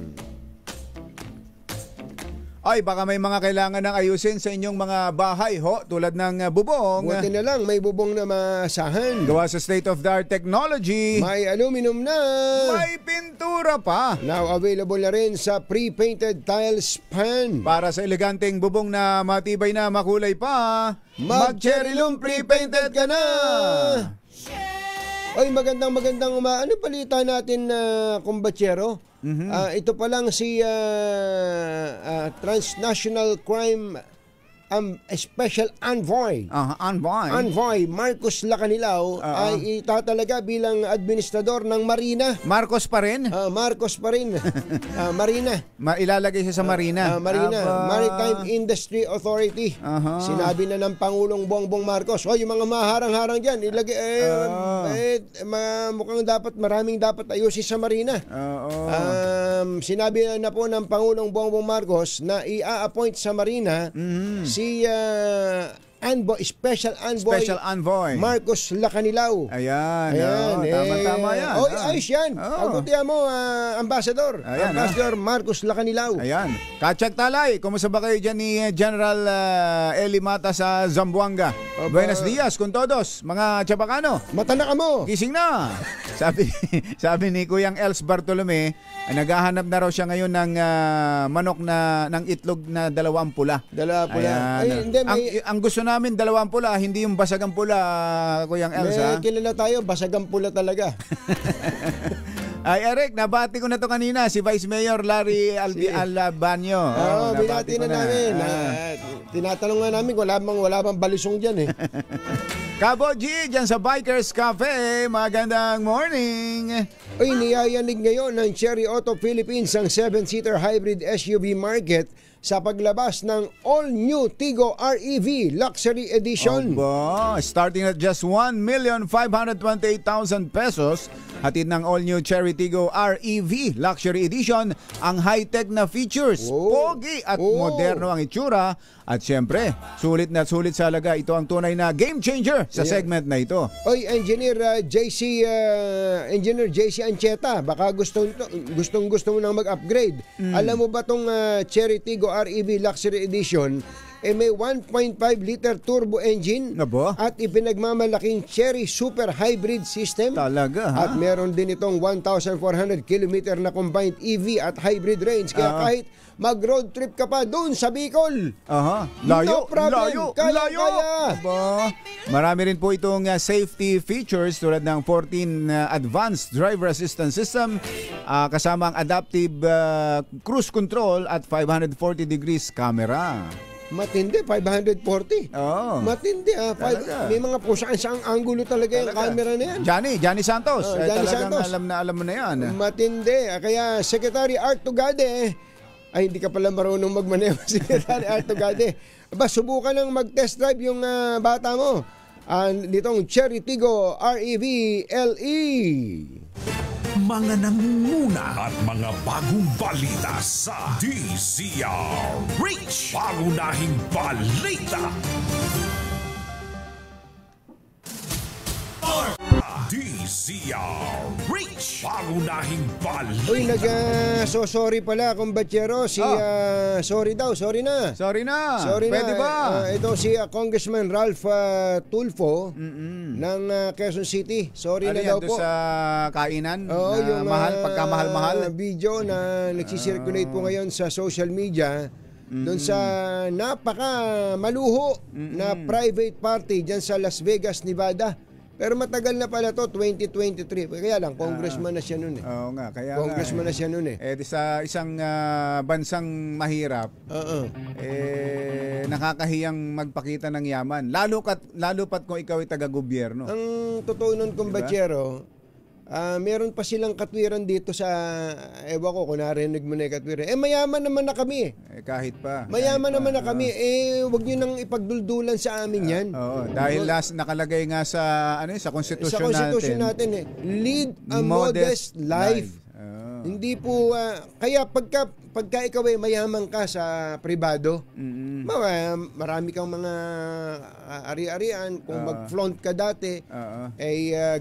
[SPEAKER 5] Ay, baka may mga kailangan ng ayusin sa inyong mga bahay, tulad ng bubong.
[SPEAKER 6] Buti na lang, may bubong na maasahan.
[SPEAKER 5] Gawa sa state-of-the-art technology.
[SPEAKER 6] May aluminum na.
[SPEAKER 5] May pintura pa.
[SPEAKER 6] Now available na rin sa pre-painted tiles pan.
[SPEAKER 5] Para sa eleganteng bubong na matibay na makulay pa,
[SPEAKER 6] mag-Cherylum pre-painted ka na. Ay, magandang ano palita natin na kumbatsero? Ito pa lang si Transnational Crime Special Envoy Marcos Lacanilaw ay itatalaga bilang administrador ng Marina.
[SPEAKER 5] Marcos pa rin?
[SPEAKER 6] Marcos pa rin. Marina.
[SPEAKER 5] Ilalagay siya sa Marina.
[SPEAKER 6] Marina. Maritime Industry Authority. Sinabi na ng Pangulong Bongbong Marcos, yung mga maharang-harang dyan, ilagay, mukhang maraming dapat ayusin sa Marina. Sinabi na po ng Pangulong Bongbong Marcos na i-appoint sa Marina si Special Envoy Marcos Lacanilaw.
[SPEAKER 5] Ayan. Tama-tama yan.
[SPEAKER 6] Ayos yan. Pagkutihan mo, Ambassador. Ambassador Marcos Lacanilaw.
[SPEAKER 5] Ayan. Kachak Talay, kumusta ba kayo dyan ni General Eli Mata sa Zamboanga? Buenos dias con todos, mga Chabacano.
[SPEAKER 6] Matana ka mo.
[SPEAKER 5] Gising na. Sabi ni Kuyang Els Bartolome, naghahanap na raw siya ngayon ng manok ng itlog na 2 pula.
[SPEAKER 6] 2 pula.
[SPEAKER 5] Ang gusto namin 2 pula, hindi yung basagang pula, Kuyang Els.
[SPEAKER 6] Kilala tayo, basagang pula talaga.
[SPEAKER 5] Ay, Eric, nabati ko na to kanina, si Vice Mayor Larry Albanyo.
[SPEAKER 6] Binati na namin. Tinatanong nga namin kung wala bang balisong dyan
[SPEAKER 5] Cabo G, dyan sa Bikers Cafe, magandang morning.
[SPEAKER 6] Niyayanig ngayon ng Cherry Auto Philippines ang 7-seater hybrid SUV market sa paglabas ng all-new Tigo REV Luxury Edition.
[SPEAKER 5] Starting at just 1,528,000 pesos, hatid ng all-new Cherry Tigo REV Luxury Edition ang high-tech na features, pogi at moderno ang itsura, at syempre, sulit na sulit sa halaga. Ito ang tunay na game changer sa segment na ito.
[SPEAKER 6] Engineer JC Ancheta, baka gustong mo nang mag-upgrade. Alam mo ba tong Cherry Tigo REV Luxury Edition may 1.5 liter turbo engine at ipinagmamalaking Cherry Super Hybrid System.
[SPEAKER 5] Talaga,
[SPEAKER 6] At meron din itong 1,400 km na combined EV at hybrid range. Kaya kahit mag-road trip ka pa doon sa Bicol,
[SPEAKER 5] layo,
[SPEAKER 6] no problem. Kaya.
[SPEAKER 5] Marami rin po itong safety features tulad ng 14 advanced driver assistance system, kasama ang adaptive cruise control at 540 degrees camera.
[SPEAKER 6] Matindi, 540. Matindi, may mga saang anggulo talaga yung camera na yan.
[SPEAKER 5] Johnny Santos.
[SPEAKER 6] Johnny
[SPEAKER 5] Santos.
[SPEAKER 6] Santos.
[SPEAKER 5] Alam mo na yan.
[SPEAKER 6] Matindi. Kaya Secretary Art Tugade, hindi ka pala marunong magmaneho, Secretary Art Tugade. Subukan ng mag-test drive yung bata mo. Nitong Cherry Tigo REV LE.
[SPEAKER 1] Mga nangunguna at mga bagong balita sa DZRH. Pangunahing balita. DZRH. Pangunahing balita.
[SPEAKER 6] Sorry pala, kumbatsero. Sorry na.
[SPEAKER 5] Pwede ba?
[SPEAKER 6] Ito si Congressman Ralph Tulfo ng Quezon City. Sorry na daw po.
[SPEAKER 5] Sa kainan?
[SPEAKER 6] Yung
[SPEAKER 5] pagkamahal-mahal?
[SPEAKER 6] Video na nagsisirculate po ngayon sa social media doon sa napaka maluho na private party dyan sa Las Vegas, Nevada. Pero matagal na pala to, 2023. Kaya lang, congressman na siya noon eh.
[SPEAKER 5] Oo nga, kaya
[SPEAKER 6] congressman na siya noon eh.
[SPEAKER 5] Eh, sa isang bansang mahirap, nakakahiyang magpakita ng yaman. Lalo pat kung ikaw ay taga-gobyerno.
[SPEAKER 6] Ang totoo nun, Kumbachero, meron pa silang katwiran dito sa, ewan ko kung narinig mo na yung katwiran. Mayaman naman na kami eh.
[SPEAKER 5] Kahit pa.
[SPEAKER 6] Mayaman naman na kami. Huwag nyo nang ipagduldulan sa amin yan.
[SPEAKER 5] Dahil nakalagay nga sa, sa konstitusyon natin.
[SPEAKER 6] Sa konstitusyon natin eh. Lead a modest life. Hindi po, kaya pagka ikaw ay mayaman ka sa pribado, marami kang mga ari-arian, kung mag-flaunt ka dati,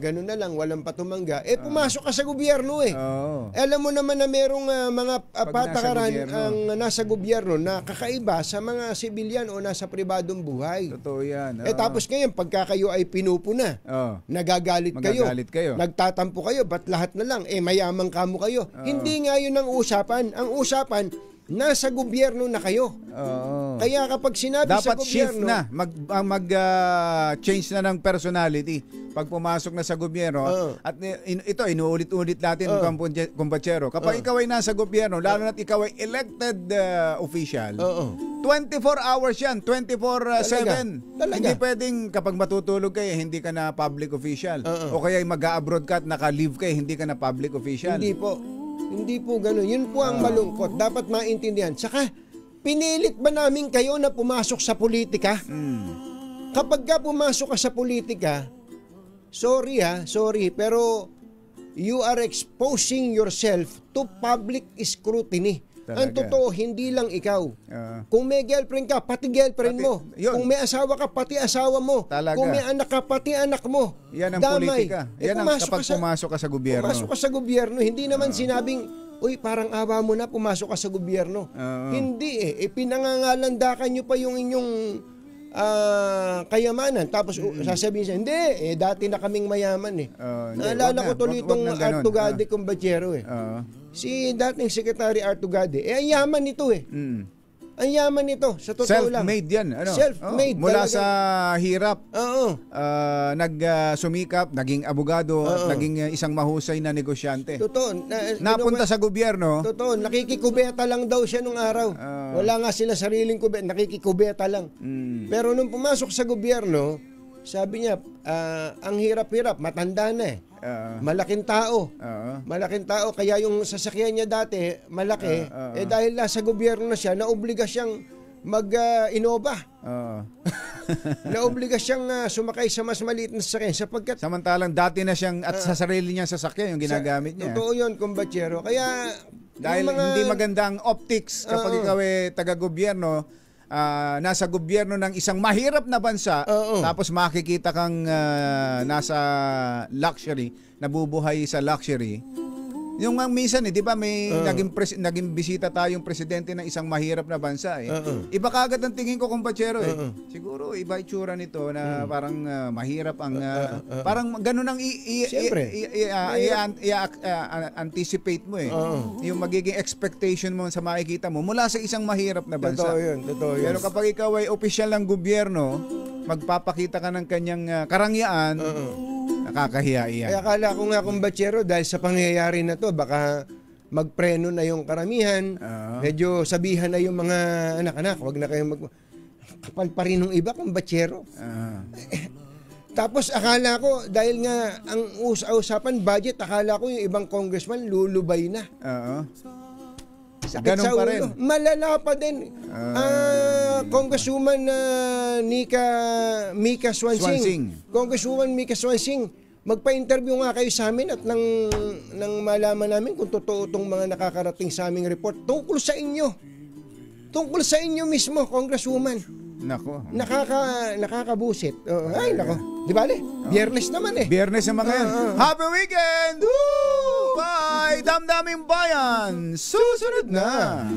[SPEAKER 6] ganun na lang, walang patumangga, pumasok ka sa gobyerno eh. Alam mo naman na merong mga patakaran ang nasa gobyerno na kakaiba sa mga sibilyan o nasa pribadong buhay.
[SPEAKER 5] Totoo yan.
[SPEAKER 6] Tapos ngayon, pagka kayo ay pinupuna, nagagalit kayo, nagtatampo kayo, ba't lahat na lang, mayaman kamo kayo. Hindi nga yun ang usapan. Ang usapan, nasa gobyerno na kayo. Kaya kapag sinabi
[SPEAKER 5] dapat
[SPEAKER 6] sa gobyerno,
[SPEAKER 5] shift na, mag-change na ng personality pag pumasok na sa gobyerno. At ito, inuulit-ulit natin, Kumbachero. Kapag ikaw ay nasa gobyerno, lalo na't ikaw ay elected official, 24 hours yan, 24/7. Hindi pwedeng kapag matutulog kayo, hindi ka na public official. O kaya mag-a-abroad ka at naka-leave kayo, hindi ka na public official.
[SPEAKER 6] Hindi po ganun. Yun po ang malungkot. Dapat maintindihan. Saka, pinilit ba namin kayo na pumasok sa politika? Kapag ka pumasok ka sa politika, sorry, pero you are exposing yourself to public scrutiny. Ang totoo, hindi lang ikaw. Kung may girlfriend ka, pati girlfriend mo. Kung may asawa ka, pati asawa mo. Kung may anak ka, pati anak mo.
[SPEAKER 5] Yan ang politika. Yan ang kapag pumasok ka sa gobyerno.
[SPEAKER 6] Pumasok ka sa gobyerno, hindi naman sinabing, uy, parang awa mo na, pumasok ka sa gobyerno. Hindi eh. Pinangangalandakan nyo pa yung inyong kayamanan. Tapos sasabihin siya, hindi, dati na kaming mayaman eh. Naalala ko tuloy itong Artugade Kumbachero eh. Si dating Secretary Artugade, ang yaman nito eh. Ang yaman nito, sa totoo lang.
[SPEAKER 5] Self-made yan.
[SPEAKER 6] Self-made.
[SPEAKER 5] Mula sa hirap, nagsumikap, naging abogado, naging isang mahusay na negosyante.
[SPEAKER 6] Totoo.
[SPEAKER 5] Napunta sa gobyerno.
[SPEAKER 6] Totoo. Nakikikubeta lang daw siya nung araw. Wala nga sila sariling kubeta. Nakikikubeta lang. Pero nung pumasok sa gobyerno, sabi niya, ang hirap-hirap, matanda na eh. Malaking tao. Malaking tao. Kaya yung sasakyan niya dati, malaki. Dahil nasa gobyerno na siya, naobliga siyang mag-Innova. Naobliga siyang sumakay sa mas maliit na sasakyan sapagkat
[SPEAKER 5] samantalang dati na siyang at sa sarili niyang sasakyan yung ginagamit niya.
[SPEAKER 6] Totoo yun, Kumbachero. Kaya
[SPEAKER 5] dahil hindi magandang optics kapag ikaw ay taga-gobyerno, nasa gobyerno ng isang mahirap na bansa, tapos makikita kang nasa luxury, nabubuhay sa luxury. Yung minsan di ba may naging bisita tayong presidente ng isang mahirap na bansa eh. Iba kagad ang tingin ko, Kumbachero eh. Siguro iba itsura nito na parang mahirap ang parang ganun ang anticipate mo eh. Yung magiging expectation mo sa makikita mo mula sa isang mahirap na bansa.
[SPEAKER 6] Totoo yun.
[SPEAKER 5] Pero kapag ikaw ay opisyal ng gobyerno, magpapakita ka ng kanyang karangyaan, nakakahiya iyan.
[SPEAKER 6] Kaya akala ko nga, Kumbachero, dahil sa pangyayari na to, baka magpreno na yung karamihan, medyo sabihan na yung mga anak-anak, wag na kayong kapal pa rin ng iba, Kumbachero. Tapos akala ko, dahil nga ang usapan budget, akala ko yung ibang congressman lulubay na.
[SPEAKER 5] Ganun pa rin.
[SPEAKER 6] Malala pa din. Congresswoman Mika Swansing. Congresswoman Mika Swansing, magpa-interview nga kayo sa amin at nang malaman namin kung totoo itong mga nakakarating sa aming report tungkol sa inyo. Tungkol sa inyo mismo, Congresswoman.
[SPEAKER 5] Nako.
[SPEAKER 6] Nakakabusit. Ay, nako. Di ba, Biyernes naman eh.
[SPEAKER 5] Biyernes naman ngayon. Happy weekend! Woo! Bye! Damdaming bayan! Susunod na!